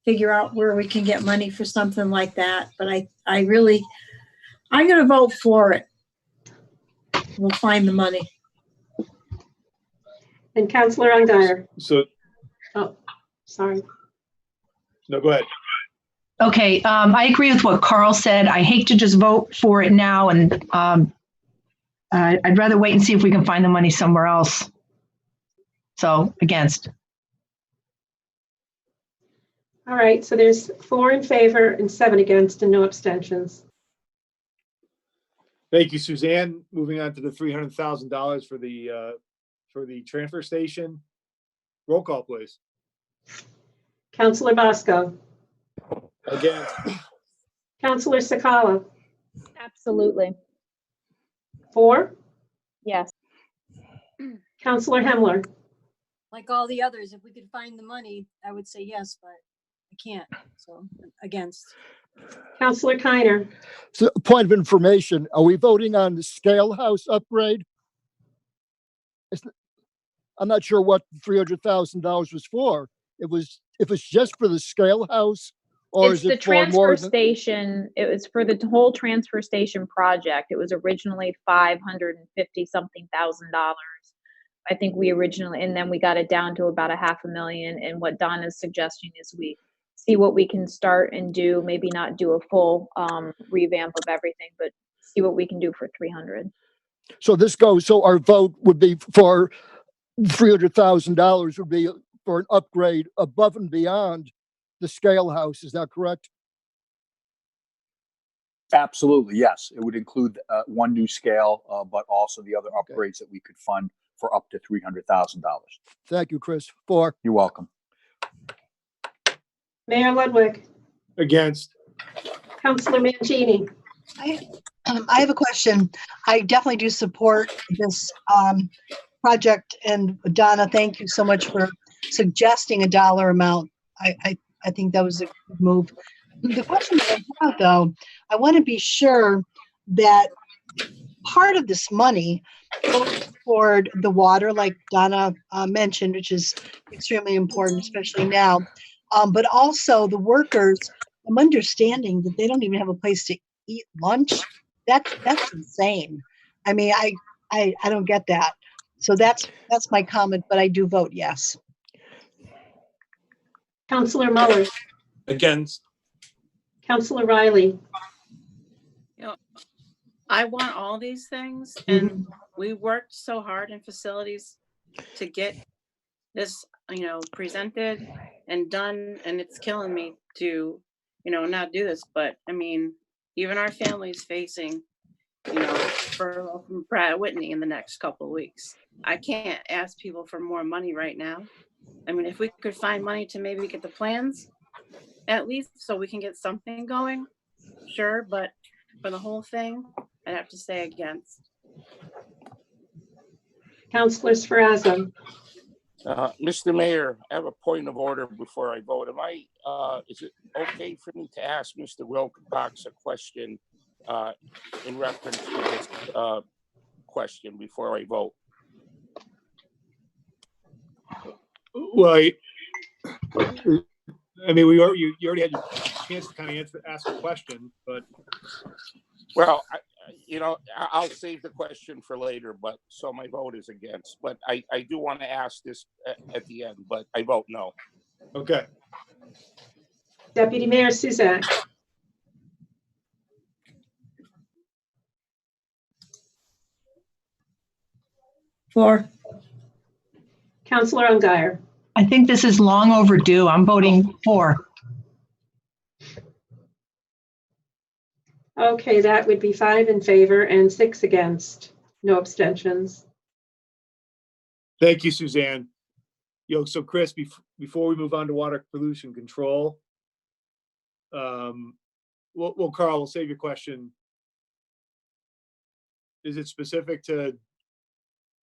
figure out where we can get money for something like that. But I'm going to vote for it. We'll find the money. and Counselor Ungary. So, Oh, sorry. no, go ahead. Okay, I agree with what Carl said. I hate to just vote for it now, and I'd rather wait and see if we can find the money somewhere else. So, against. All right, so there's 4 in favor and 7 against and no abstentions. Thank you, Suzanne. Moving on to the $300,000 for the transfer station. Roll call, please. Counselor Bosco, Against. Counselor Sakala, Absolutely. 4, Yes. Counselor Hemler, Like all the others, if we could find the money, I would say yes, but I can't. So against. Counselor Keiner, So, point of information, are we voting on the scale house upgrade? I'm not sure what $300,000 was for. If it's just for the scale house, or It's is the it for more transfer than? station. It was for the whole transfer station project. It was originally $550-something thousand. I think we originally, and then we got it down to about $500,000. And what Donna's suggesting is we see what we can start and do, maybe not do a full revamp of everything, but see what we can do for 300. So our vote would be for $300,000 would be for an upgrade above and beyond the scale house. Is that correct? Absolutely, yes. It would include one new scale, but also the other upgrades that we could fund for up to $300,000. Thank you, Chris. 4. You're welcome. Mayor Ludwig, Against. Counselor Mancini, I have a question. I definitely do support this project, and Donna, thank you so much for suggesting a dollar amount. I think that was a good move. The question that I have, though, I want to be sure that part of this money goes toward the water, like Donna mentioned, which is extremely important, especially now. But also the workers, I'm understanding that they don't even have a place to eat lunch. That's insane. I mean, I don't get that. So that's my comment, but I do vote yes. Counselor Muller, Against. Counselor Riley, I want all these things, and we worked so hard in facilities to get this, presented and done, and it's killing me to, not do this. But I mean, even our family's facing, furlough from Pratt Whitney in the next couple of weeks. I can't ask people for more money right now. I mean, if we could find money to maybe get the plans, at least, so we can get something going, sure. But for the whole thing, I'd have to say against. Counselor Sferrazza, Mr. Mayor, I have a point of order before I vote. Is it okay for me to ask Mr. Wilcox a question in reference to this question before I vote? Well, I mean, you already had your chance to kind of ask a question, but. Well, I'll save the question for later, but so my vote is against. But I do want to ask this at the end, but I vote no. Okay. Deputy Mayor Suzak. For, Counselor Ungary. I think this is long overdue. I'm voting for. Okay, that would be 5 in favor and 6 against. No abstentions. Thank you, Suzanne. So Chris, before we move on to water pollution control, well, Carl, we'll save your question. Is it specific to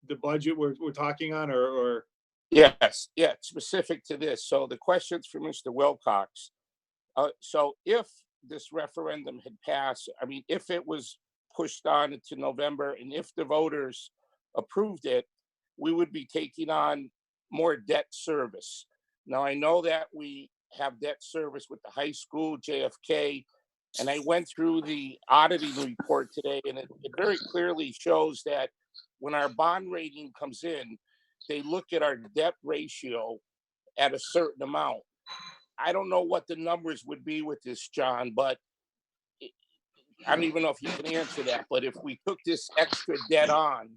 the budget we're talking on, or? Yes, yeah, specific to this. So the question's for Mr. Wilcox. So if this referendum had passed, I mean, if it was pushed on to November, and if the voters approved it, we would be taking on more debt service. Now, I know that we have debt service with the high school, JFK, and I went through the auditing report today, and it very clearly shows that when our bond rating comes in, they look at our debt ratio at a certain amount. I don't know what the numbers would be with this, John, but I don't even know if you can answer that. But if we took this extra debt on,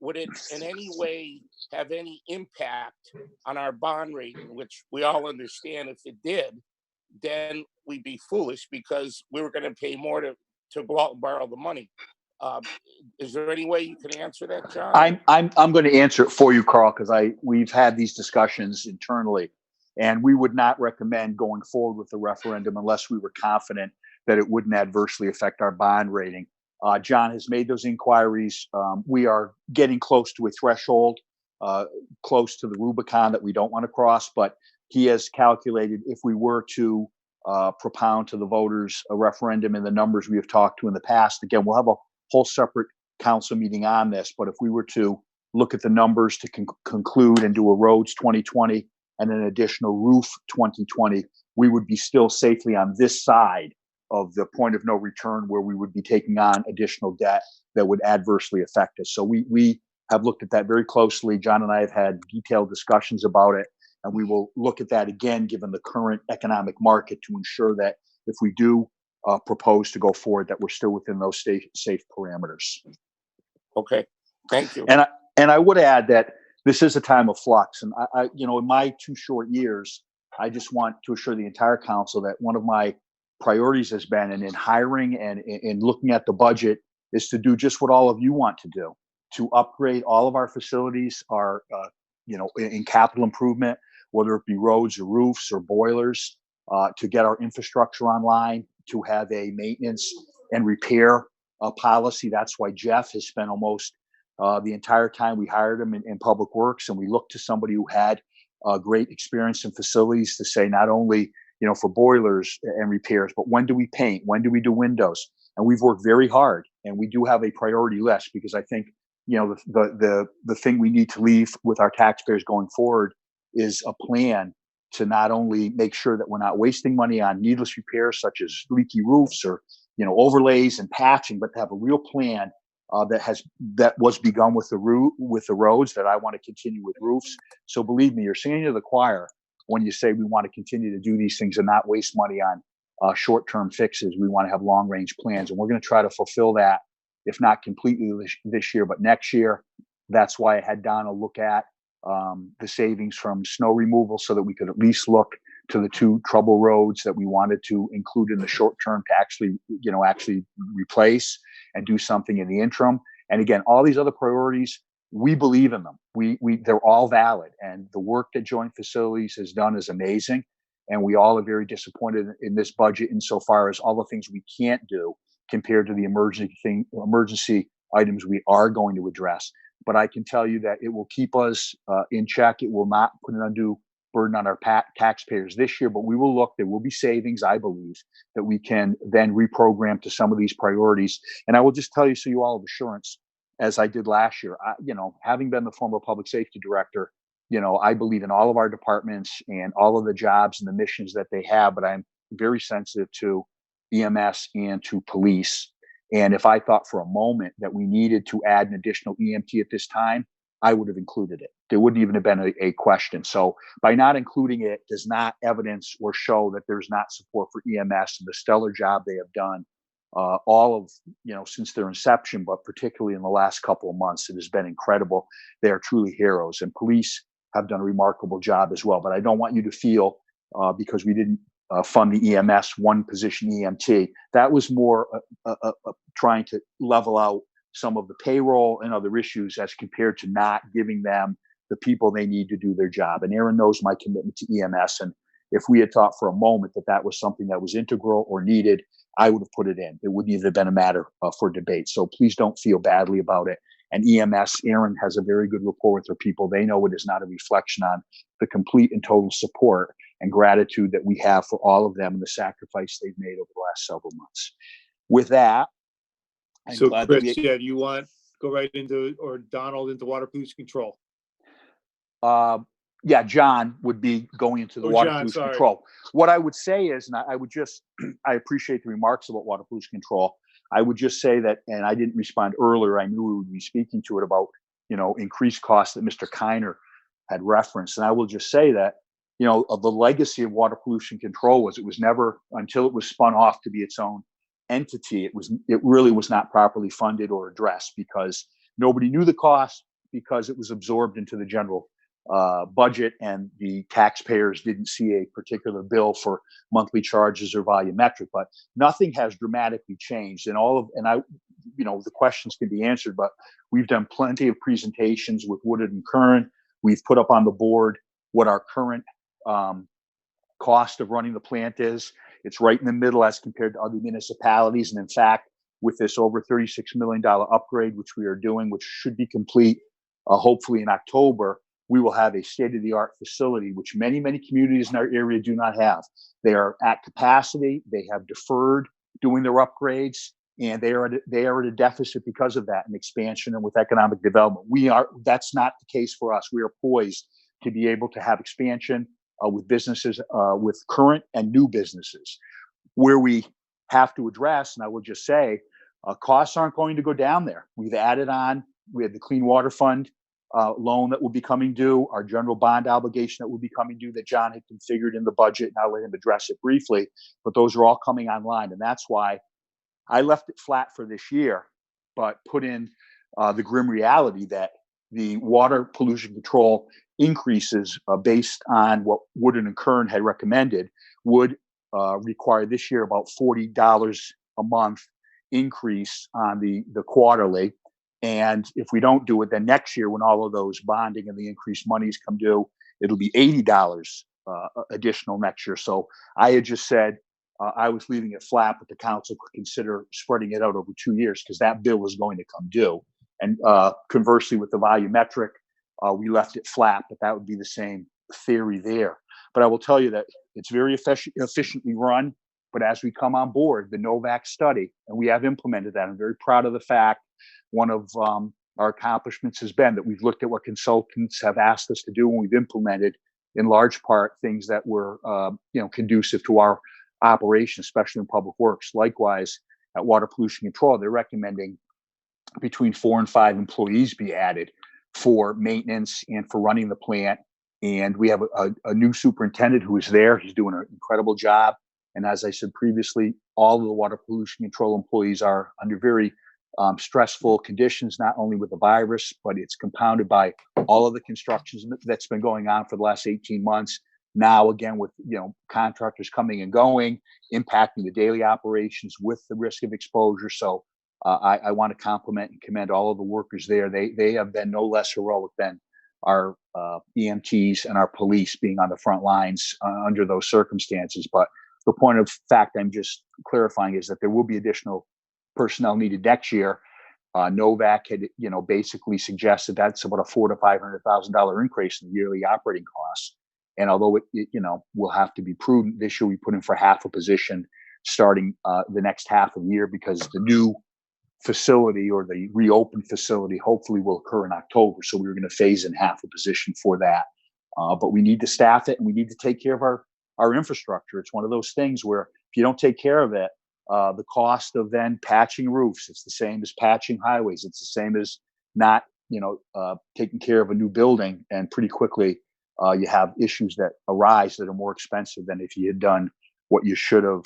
would it in any way have any impact on our bond rating, which we all understand if it did, then we'd be foolish because we were going to pay more to go out and borrow the money. Is there any way you can answer that, John? I'm going to answer it for you, Carl, because we've had these discussions internally, and we would not recommend going forward with the referendum unless we were confident that it wouldn't adversely affect our bond rating. John has made those inquiries. We are getting close to a threshold, close to the Rubicon that we don't want to cross, but he has calculated if we were to propound to the voters a referendum in the numbers we have talked to in the past. Again, we'll have a whole separate council meeting on this, but if we were to look at the numbers to conclude and do a roads 2020 and an additional roof 2020, we would be still safely on this side of the point of no return where we would be taking on additional debt that would adversely affect us. So we have looked at that very closely. John and I have had detailed discussions about it, and we will look at that again, given the current economic market, to ensure that if we do propose to go forward, that we're still within those safe parameters. Okay, thank you. And I would add that this is a time of flux, and I in my 2 short years, I just want to assure the entire council that one of my priorities has been, and in hiring and in looking at the budget, is to do just what all of you want to do, to upgrade all of our facilities, our in capital improvement, whether it be roads or roofs or boilers, to get our infrastructure online, to have a maintenance and repair policy. That's why Jeff has spent almost the entire time we hired him in Public Works, and we looked to somebody who had great experience in facilities to say not only for boilers and repairs, but when do we paint? When do we do windows? And we've worked very hard, and we do have a priority list, because I think the thing we need to leave with our taxpayers going forward is a plan to not only make sure that we're not wasting money on needless repairs such as leaky roofs or overlays and patching, but to have a real plan that was begun with the roads, that I want to continue with roofs. So believe me, you're singing to the choir when you say we want to continue to do these things and not waste money on short-term fixes. We want to have long-range plans, and we're going to try to fulfill that, if not completely this year, but next year. That's why I had Donna look at the savings from snow removal, so that we could at least look to the 2 trouble roads that we wanted to include in the short term to actually replace and do something in the interim. And again, all these other priorities, we believe in them. They're all valid, and the work that Joint Facilities has done is amazing. And we all are very disappointed in this budget insofar as all the things we can't do compared to the emergency items we are going to address. But I can tell you that it will keep us in check. It will not put an undue burden on our taxpayers this year, but we will look. There will be savings, I believe, that we can then reprogram to some of these priorities. And I will just tell you, so you all have assurance, as I did last year, having been the former public safety director, I believe in all of our departments and all of the jobs and the missions that they have, but I'm very sensitive to EMS and to police. And if I thought for a moment that we needed to add an additional EMT at this time, I would have included it. There wouldn't even have been a question. So by not including it does not evidence or show that there's not support for EMS and the stellar job they have done all of, since their inception, but particularly in the last couple of months. It has been incredible. They are truly heroes, and police have done a remarkable job as well. But I don't want you to feel because we didn't fund the EMS one position EMT, that was more trying to level out some of the payroll and other issues as compared to not giving them the people they need to do their job. And Aaron knows my commitment to EMS. And if we had thought for a moment that that was something that was integral or needed, I would have put it in. It wouldn't even have been a matter for debate. So please don't feel badly about it. And EMS, Aaron has a very good rapport with their people. They know it is not a reflection on the complete and total support and gratitude that we have for all of them and the sacrifice they've made over the last several months. With that, I'm So glad that Chris, we, yeah, do you want go right into, or Donald into water pollution control? yeah, John would be going into the Oh, water John, pollution sorry. control. What I would say is, and I would just, I appreciate the remarks about water pollution control. I would just say that, and I didn't respond earlier, I knew we would be speaking to it about, increased costs that Mr. Kiner had referenced. And I will just say that, the legacy of water pollution control was it was never, until it was spun off to be its own entity, it really was not properly funded or addressed because nobody knew the cost, because it was absorbed into the general budget, and the taxpayers didn't see a particular bill for monthly charges or volumetric. But nothing has dramatically changed, and the questions can be answered. But we've done plenty of presentations with Woodard and Curran. We've put up on the board what our current cost of running the plant is. It's right in the middle as compared to other municipalities. And in fact, with this over $36 million upgrade, which we are doing, which should be complete hopefully in October, we will have a state-of-the-art facility, which many, many communities in our area do not have. They are at capacity. They have deferred doing their upgrades, and they are at a deficit because of that, and expansion and with economic development. That's not the case for us. We are poised to be able to have expansion with businesses, with current and new businesses. Where we have to address, and I will just say, costs aren't going to go down there. We had the Clean Water Fund loan that will be coming due, our general bond obligation that will be coming due that John had configured in the budget, and I'll let him address it briefly, but those are all coming online. And that's why I left it flat for this year, but put in the grim reality that the water pollution control increases based on what Woodard and Curran had recommended would require this year about $40 a month increase on the quarterly. And if we don't do it, then next year when all of those bonding and the increased monies come due, it'll be $80 additional next year. So I had just said I was leaving it flat, but the council could consider spreading it out over 2 years because that bill was going to come due. And conversely, with the volumetric, we left it flat, but that would be the same theory there. But I will tell you that it's very efficiently run. But as we come on board, the Novak study, and we have implemented that, I'm very proud of the fact. One of our accomplishments has been that we've looked at what consultants have asked us to do, and we've implemented, in large part, things that were conducive to our operation, especially in public works. Likewise, at water pollution control, they're recommending between 4 and 5 employees be added for maintenance and for running the plant. And we have a new superintendent who is there. He's doing an incredible job. And as I said previously, all of the water pollution control employees are under very stressful conditions, not only with the virus, but it's compounded by all of the construction that's been going on for the last 18 months. Now, again, with contractors coming and going, impacting the daily operations with the risk of exposure. So I want to compliment and commend all of the workers there. They have been no less heroic than our EMTs and our police being on the front lines under those circumstances. But the point of fact I'm just clarifying is that there will be additional personnel needed next year. Novak had, basically suggested that's about a $400,000 to $500,000 increase in the yearly operating costs. And although it we'll have to be prudent, this year we put in for half a position starting the next half of the year, because the new facility or the reopened facility hopefully will occur in October. So we were going to phase in half a position for that. But we need to staff it, and we need to take care of our infrastructure. It's one of those things where if you don't take care of it, the cost of then patching roofs. It's the same as patching highways. It's the same as not, taking care of a new building. And pretty quickly, you have issues that arise that are more expensive than if you had done what you should have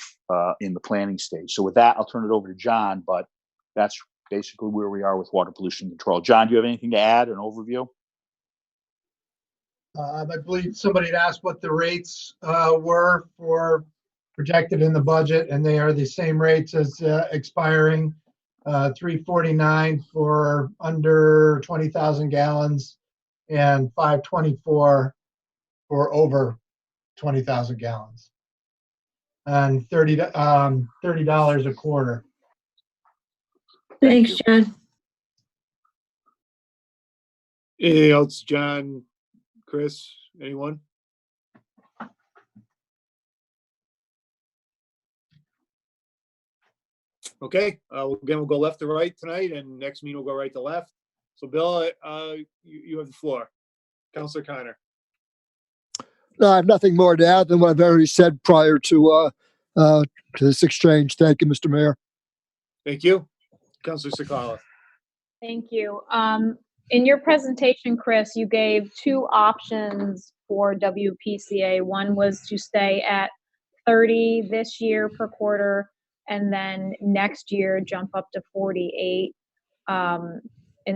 in the planning stage. So with that, I'll turn it over to John, but that's basically where we are with water pollution control. John, do you have anything to add, an overview? I believe somebody had asked what the rates were for projected in the budget, and they are the same rates as expiring. $3.49 for under 20,000 gallons and $5.24 for over 20,000 gallons. And $30 a quarter. Thanks, John. Anything else, John, Chris, anyone? Okay, again, we'll go left to right tonight, and next meeting we'll go right to left. So Bill, you have the floor. Councilor Connor. No, I have nothing more to add than what I've already said prior to this exchange. Thank you, Mr. Mayor. Thank you. Councilor Sakala. Thank you. In your presentation, Chris, you gave two options for WPCA. One was to stay at 30 this year per quarter, and then next year jump up to 48. And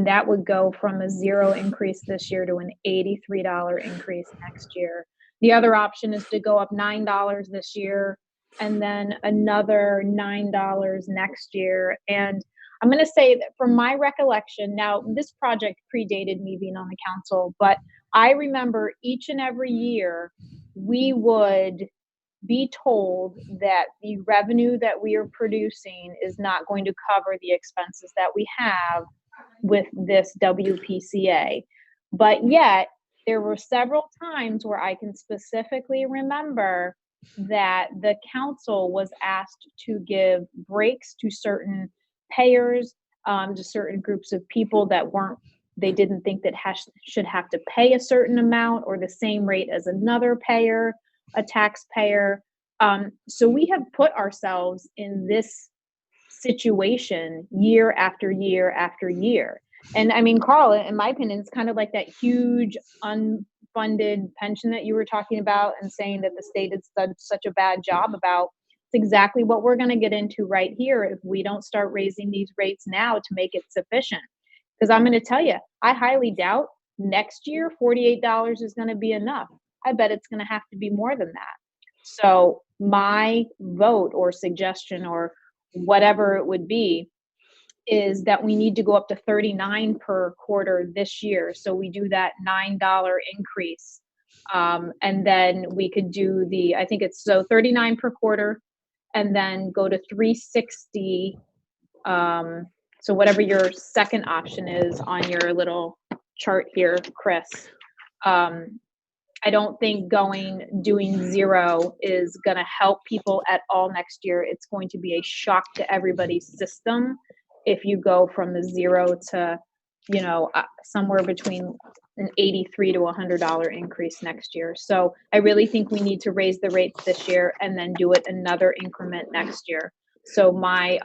that would go from a 0 increase this year to an $83 increase next year. The other option is to go up $9 this year and then another $9 next year. And I'm going to say that from my recollection, now this project predated me being on the council, but I remember each and every year we would be told that the revenue that we are producing is not going to cover the expenses that we have with this WPCA. But yet there were several times where I can specifically remember that the council was asked to give breaks to certain payers, to certain groups of people that they didn't think that should have to pay a certain amount or the same rate as another payer, a taxpayer. So we have put ourselves in this situation year after year after year. And I mean, Carl, in my opinion, it's kind of like that huge unfunded pension that you were talking about and saying that the state has done such a bad job about. It's exactly what we're going to get into right here if we don't start raising these rates now to make it sufficient. Because I'm going to tell you, I highly doubt next year $48 is going to be enough. I bet it's going to have to be more than that. So my vote or suggestion or whatever it would be is that we need to go up to 39 per quarter this year. So we do that $9 increase. And then we could do I think it's 39 per quarter and then go to 360. So whatever your second option is on your little chart here, Chris. I don't think doing 0 is going to help people at all next year. It's going to be a shock to everybody's system if you go from a 0 to, somewhere between an $83 to $100 increase next year. So I really think we need to raise the rates this year and then do it another increment next year. So my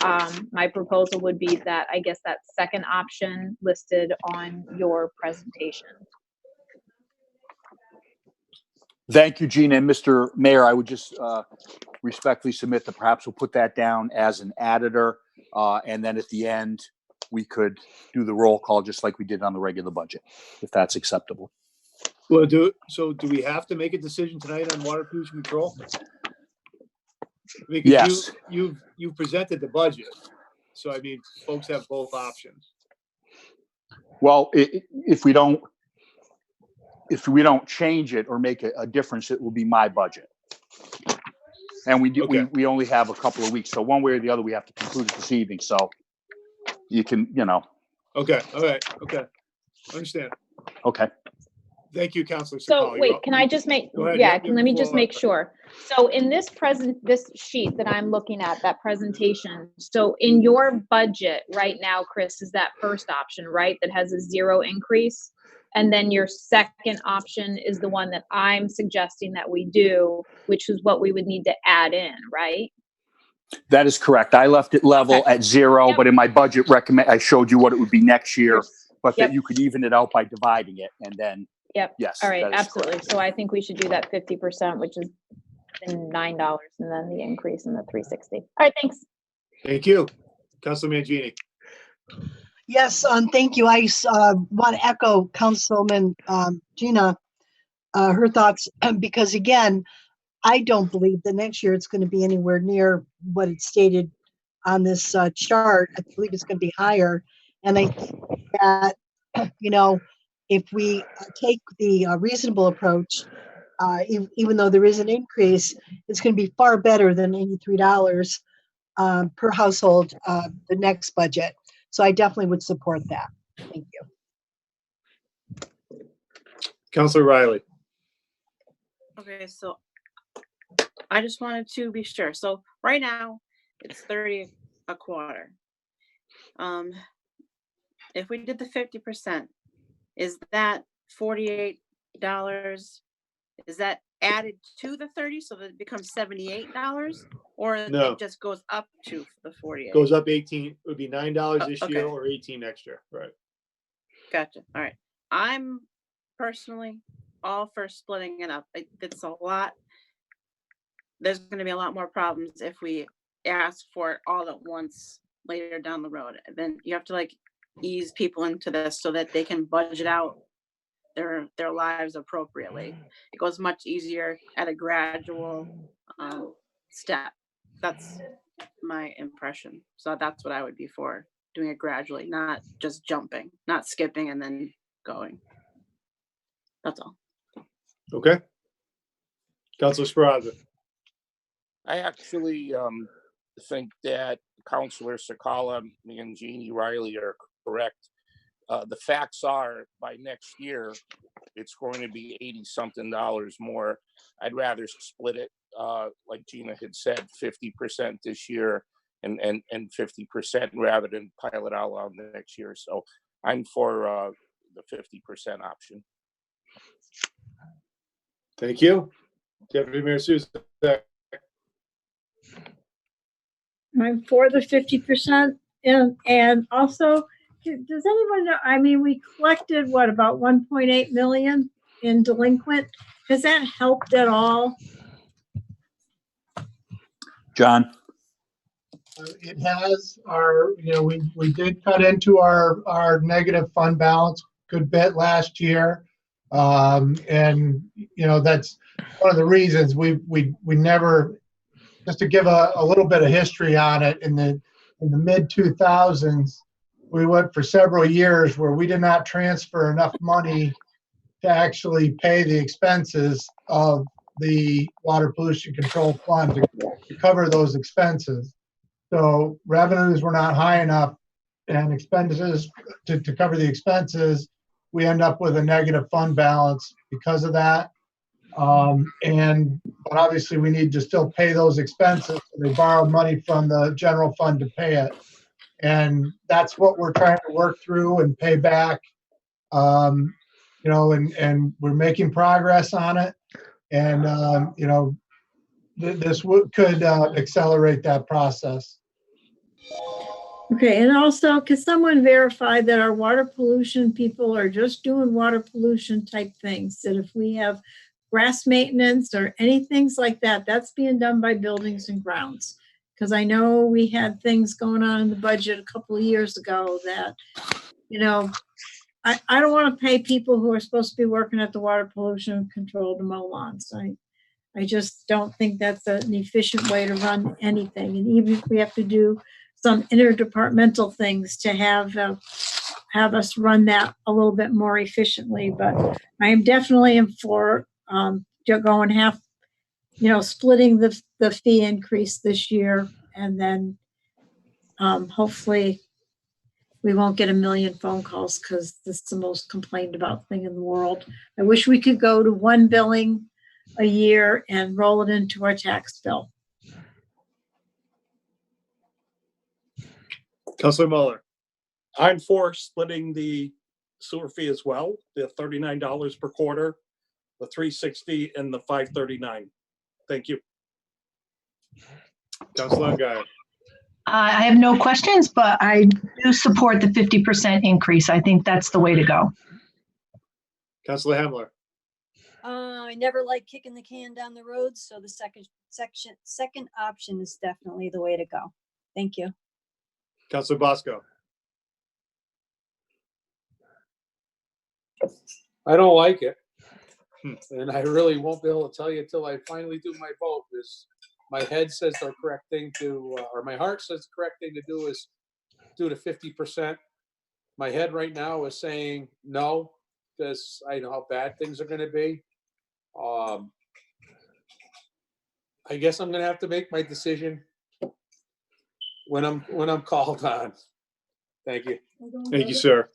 proposal would be that, I guess, that second option listed on your presentation. Thank you, Gina. And Mr. Mayor, I would just respectfully submit that perhaps we'll put that down as an additor. And then at the end, we could do the roll call just like we did on the regular budget, if that's acceptable. Well, do we have to make a decision tonight on water pollution control? Because yes. You presented the budget. So, I mean, folks have both options. Well, if we don't change it or make a difference, it will be my budget. And we only have a couple of weeks. So one way or the other, we have to conclude it this evening. So you can, Okay. All right. Okay. Understand. Okay. Thank you, Councilor. So wait, can I just make, let me just make sure. So in this sheet that I'm looking at, that presentation, so in your budget right now, Chris, is that first option, right? That has a 0 increase. And then your second option is the one that I'm suggesting that we do, which is what we would need to add in, right? That is correct. I left it level Okay. at 0, Yep. but in my budget I showed you what it would be next year, but Yep. that you could even it out by dividing it, and then, Yep. yes. All right, that is absolutely. correct. So I think we should do that 50%, which is $9, and then the increase in the 360. All right, thanks. Thank you. Councilor Mangini. Yes, thank you. I want to echo Councilman Gina, her thoughts, because again, I don't believe that next year it's going to be anywhere near what it's stated on this chart. I believe it's going to be higher. And I think that, if we take the reasonable approach, even though there is an increase, it's going to be far better than $83 per household the next budget. So I definitely would support that. Thank you. Councilor Riley. Okay, so I just wanted to be sure. So right now it's 30 a quarter. If we did the 50%, is that $48? Is that added to the 30 so that it becomes $78? Or No. it just goes up to the 48? Goes up 18. It would be $9 this okay. year or 18 next year. Right. Gotcha. All right. I'm personally all for splitting it up. It's a lot. There's going to be a lot more problems if we ask for it all at once later down the road. Then you have to like ease people into this so that they can budget out their lives appropriately. It goes much easier at a gradual step. That's my impression. So that's what I would be for, doing it gradually, not just jumping, not skipping and then going. That's all. Okay. Councilor Speraza. I actually think that Councilor Sakala, Mangini, Riley are correct. The facts are by next year, it's going to be $80-something more. I'd rather split it, like Gina had said, 50% this year and 50% rather than pile it all on the next year. So I'm for the 50% option. Thank you. Deputy Mayor Souza. I'm for the 50%. And also, does anyone know, I mean, we collected about 1.8 million in delinquent. Has that helped at all? John? It has we did cut into our negative fund balance a good bit last year. And that's one of the reasons we never, just to give a little bit of history on it, in the mid 2000s, we went for several years where we did not transfer enough money to actually pay the expenses of the Water Pollution Control Fund to cover those expenses. So revenues were not high enough, and expenses to cover the expenses, we end up with a negative fund balance because of that. But obviously we need to still pay those expenses. So they borrowed money from the general fund to pay it. And that's what we're trying to work through and pay back. And we're making progress on it. And, this could accelerate that process. Okay, and also, can someone verify that our water pollution people are just doing water pollution type things? That if we have grass maintenance or anything like that, that's being done by Buildings and Grounds. Because I know we had things going on in the budget a couple of years ago that, I don't want to pay people who are supposed to be working at the water pollution control to mow lawns. I just don't think that's an efficient way to run anything. And even if we have to do some interdepartmental things to have us run that a little bit more efficiently, but I am definitely for going half, splitting the fee increase this year, and then hopefully we won't get a million phone calls because this is the most complained about thing in the world. I wish we could go to one billing a year and roll it into our tax bill. Councilor Muller. I'm for splitting the sewer fee as well, the $39 per quarter, the $360 and the $539. Thank you. Councilor Ungary. I have no questions, but I do support the 50% increase. I think that's the way to go. Councilor Hemler. I never like kicking the can down the road, so the second option is definitely the way to go. Thank you. Councilor Bosco. I don't like it. And I really won't be able to tell you until I finally do my vote. Is my head says the correct thing to, or my heart says the correct thing to do is do the 50%. My head right now is saying no, because I know how bad things are going to be. I guess I'm going to have to make my decision when I'm called on. Thank you. Thank you, sir.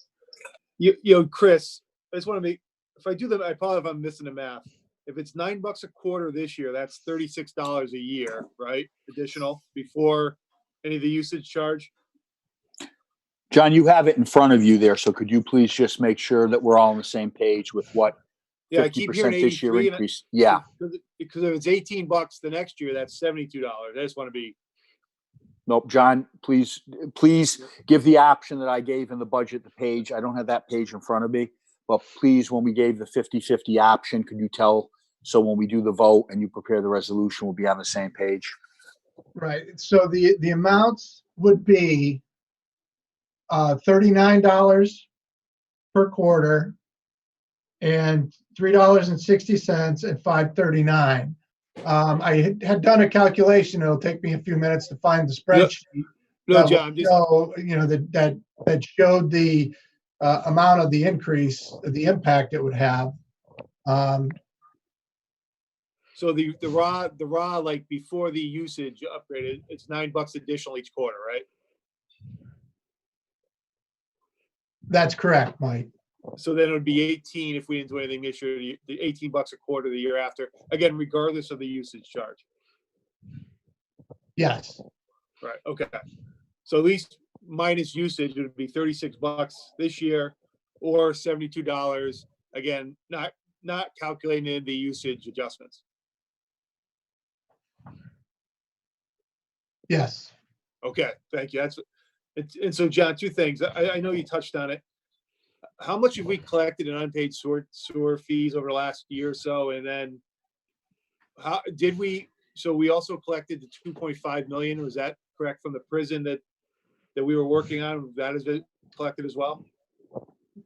Chris, I just want to make, if I do that, I probably, if I'm missing the math, if it's $9 a quarter this year, that's $36 a year, right? Additional before any of the usage charge. John, you have it in front of you there, so could you please just make sure that we're all on the same page with what Yeah, I keep hearing 50% this year 83. increase? Yeah. Because if it's $18 the next year, that's $72. I just want to be. Nope, John, please give the option that I gave in the budget, the page. I don't have that page in front of me, but please, when we gave the 50-50 option, could you tell, so when we do the vote and you prepare the resolution, we'll be on the same page? Right. So the amounts would be $39 per quarter and $3.60 at $5.39. I had done a calculation. It'll take me a few minutes to find the spreadsheet. No, John, that showed the amount of the increase, the impact it would have. So the raw, like before the usage upgraded, it's $9 additional each quarter, right? That's correct, Mike. So then it would be 18 if we didn't do anything this year, the $18 a quarter the year after, again, regardless of the usage charge. Yes. Right. Okay. So at least minus usage, it would be $36 this year or $72. Again, not calculating in the usage adjustments. Yes. Okay. Thank you. And so John, two things. I know you touched on it. How much have we collected in unpaid sewer fees over the last year or so? And then how did we, so we also collected the 2.5 million. Was that correct from the prison that we were working on? That is collected as well?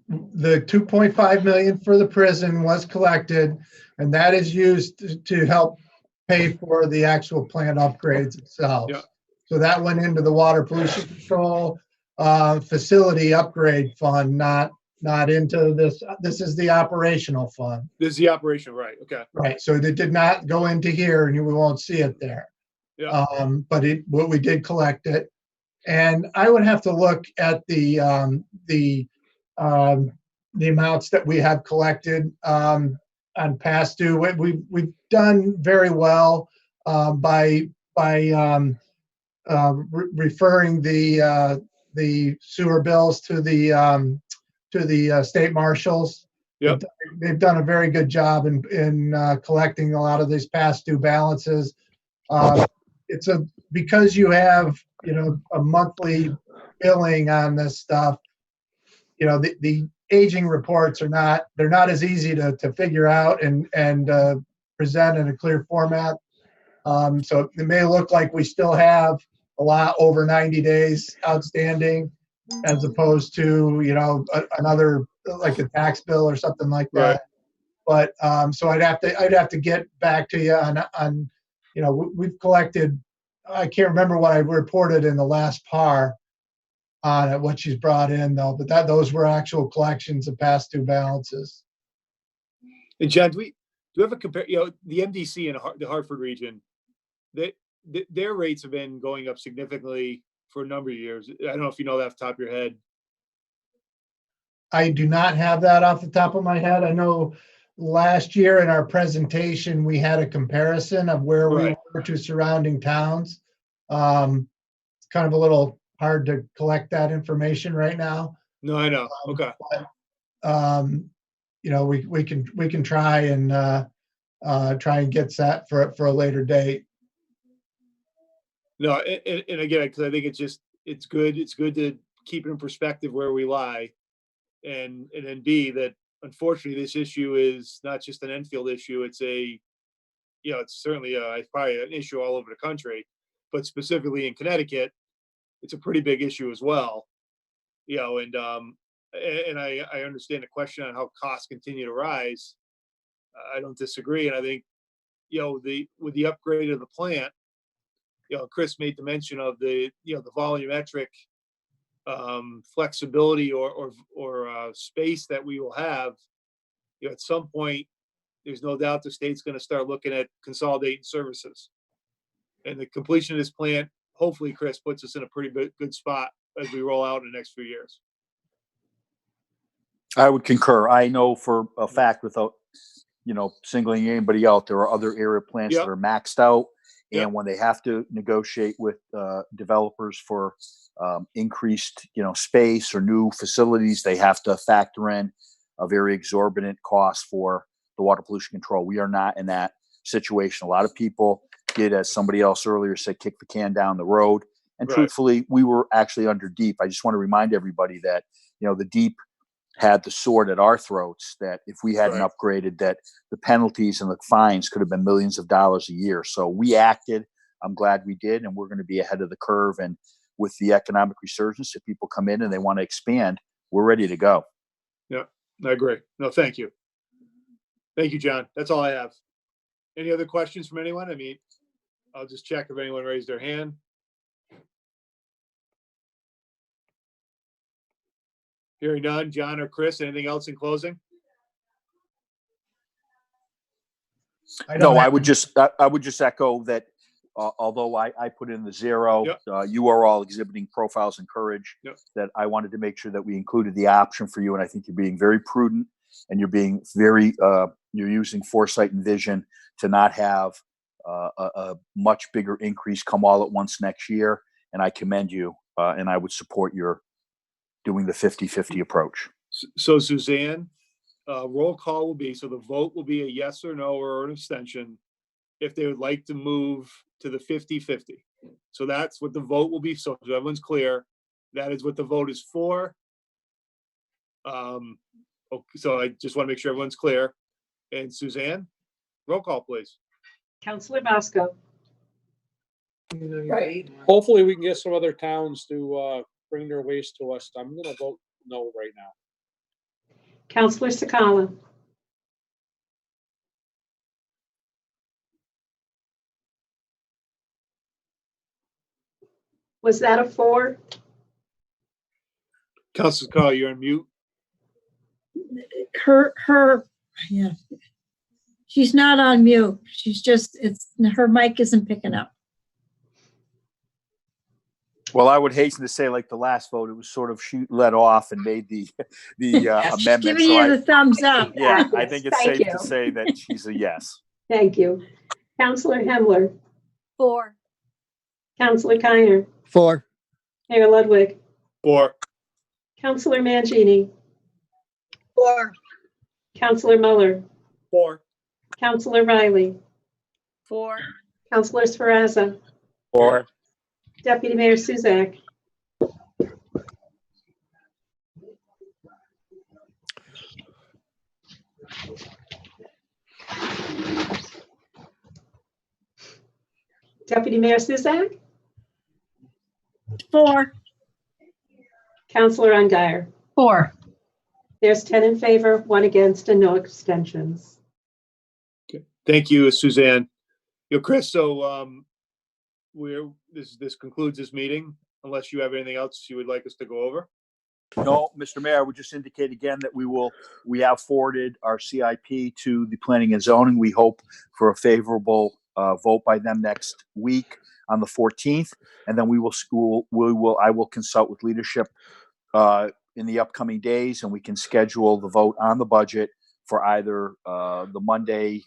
The 2.5 million for the prison was collected, and that is used to help pay for the actual plant upgrades itself. Yeah. So that went into the water pollution control facility upgrade fund, not into this. This is the operational fund. This is the operation, right? Okay. Right. So it did not go into here, and we won't see it there. Yeah. But we did collect it, and I would have to look at the amounts that we have collected on past due. We've done very well by referring the sewer bills to the state marshals. Yep. They've done a very good job in collecting a lot of these past due balances. Because you have a monthly billing on this stuff. The aging reports are not as easy to figure out and present in a clear format. So it may look like we still have a lot over 90 days outstanding, as opposed to another like a tax bill or something like that. Right. But so I'd have to get back to you on we've collected. I can't remember what I reported in the last par on it, what she's brought in though, but those were actual collections of past due balances. And John, do we have a compare? The MDC in the Hartford region, their rates have been going up significantly for a number of years. I don't know if you know that off the top of your head. I do not have that off the top of my head. I know last year in our presentation, we had a comparison of where we were to surrounding towns. It's kind of a little hard to collect that information right now. No, I know. Okay. We can try and get that for a later date. No, and again, because I think it's good to keep it in perspective where we lie. And then B, that unfortunately this issue is not just an Enfield issue, it's it's certainly it's probably an issue all over the country, but specifically in Connecticut, it's a pretty big issue as well. And I understand the question on how costs continue to rise. I don't disagree. And I think, with the upgrade of the plant, Chris made the mention of the volumetric flexibility or space that we will have. At some point, there's no doubt the state's going to start looking at consolidating services. And the completion of this plant, hopefully, Chris, puts us in a pretty good spot as we roll out in the next few years. I would concur. I know for a fact, without singling anybody out, there are other area plants that are maxed out. And when they have to negotiate with developers for increased, space or new facilities, they have to factor in a very exorbitant cost for the water pollution control. We are not in that situation. A lot of people did, as somebody else earlier said, kick the can down the road. And truthfully, we were actually under DEEP. I just want to remind everybody that, the DEEP had the sword at our throats, that if we hadn't upgraded, that the penalties and the fines could have been millions of dollars a year. So we acted. I'm glad we did. And we're going to be ahead of the curve. And with the economic resurgence, if people come in and they want to expand, we're ready to go. Yeah, I agree. No, thank you. Thank you, John. That's all I have. Any other questions from anyone? I mean, I'll just check if anyone raised their hand. Hearing none. John or Chris, anything else in closing? No, I would just echo that. Although I put in the 0, you are all exhibiting profiles and courage. That I wanted to make sure that we included the option for you, and I think you're being very prudent, and you're being very you're using foresight and vision to not have a much bigger increase come all at once next year. And I commend you, and I would support your doing the 50-50 approach. So Suzanne, roll call will be, so the vote will be a yes or no or an abstention if they would like to move to the 50-50. So that's what the vote will be. So everyone's clear, that is what the vote is for. So I just want to make sure everyone's clear. And Suzanne, roll call, please. Counselor Bosco. Right. Hopefully we can get some other towns to bring their waste to us. I'm going to vote no right now. Counselor Sakala. Was that a 4? Counselor Sakala, you're on mute. Yeah. She's not on mute. She's just, her mic isn't picking up. Well, I would hasten to say, like the last vote, it was sort of let off and made the amendment. Giving you the thumbs up. Yeah, I think it's Thank safe you. to say that she's a yes. Thank you. Counselor Hemler. 4. Counselor Kiner. 4. Mayor Ludwig. 4. Counselor Mangini. 4. Counselor Muller. 4. Counselor Riley. 4. Counselor Sferrazza. 4. Deputy Mayor Suzak. Deputy Mayor Suzak. 4. Counselor Ungary. 4. There's 10 in favor, 1 against, and no abstentions. Okay. Thank you, Suzanne. Chris, so this concludes this meeting, unless you have anything else you would like us to go over. No, Mr. Mayor, I would just indicate again that we have forwarded our CIP to the Planning and Zoning. We hope for a favorable vote by them next week on the 14th, and then I will consult with leadership in the upcoming days, and we can schedule the vote on the budget for either the Monday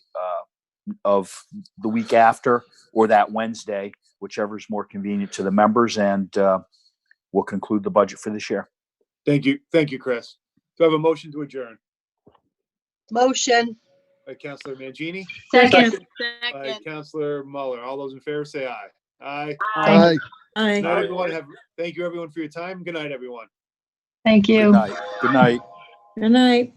of the week after or that Wednesday, whichever is more convenient to the members, and we'll conclude the budget for this year. Thank you. Thank you, Chris. Do I have a motion to adjourn? Motion. By Counselor Mangini. Second. By Counselor Muller. All those in favor say aye. Aye. Aye. Aye. Good night, everyone. Thank you, everyone, for your time. Good night, everyone. Thank Good you. night. Good night. Good night.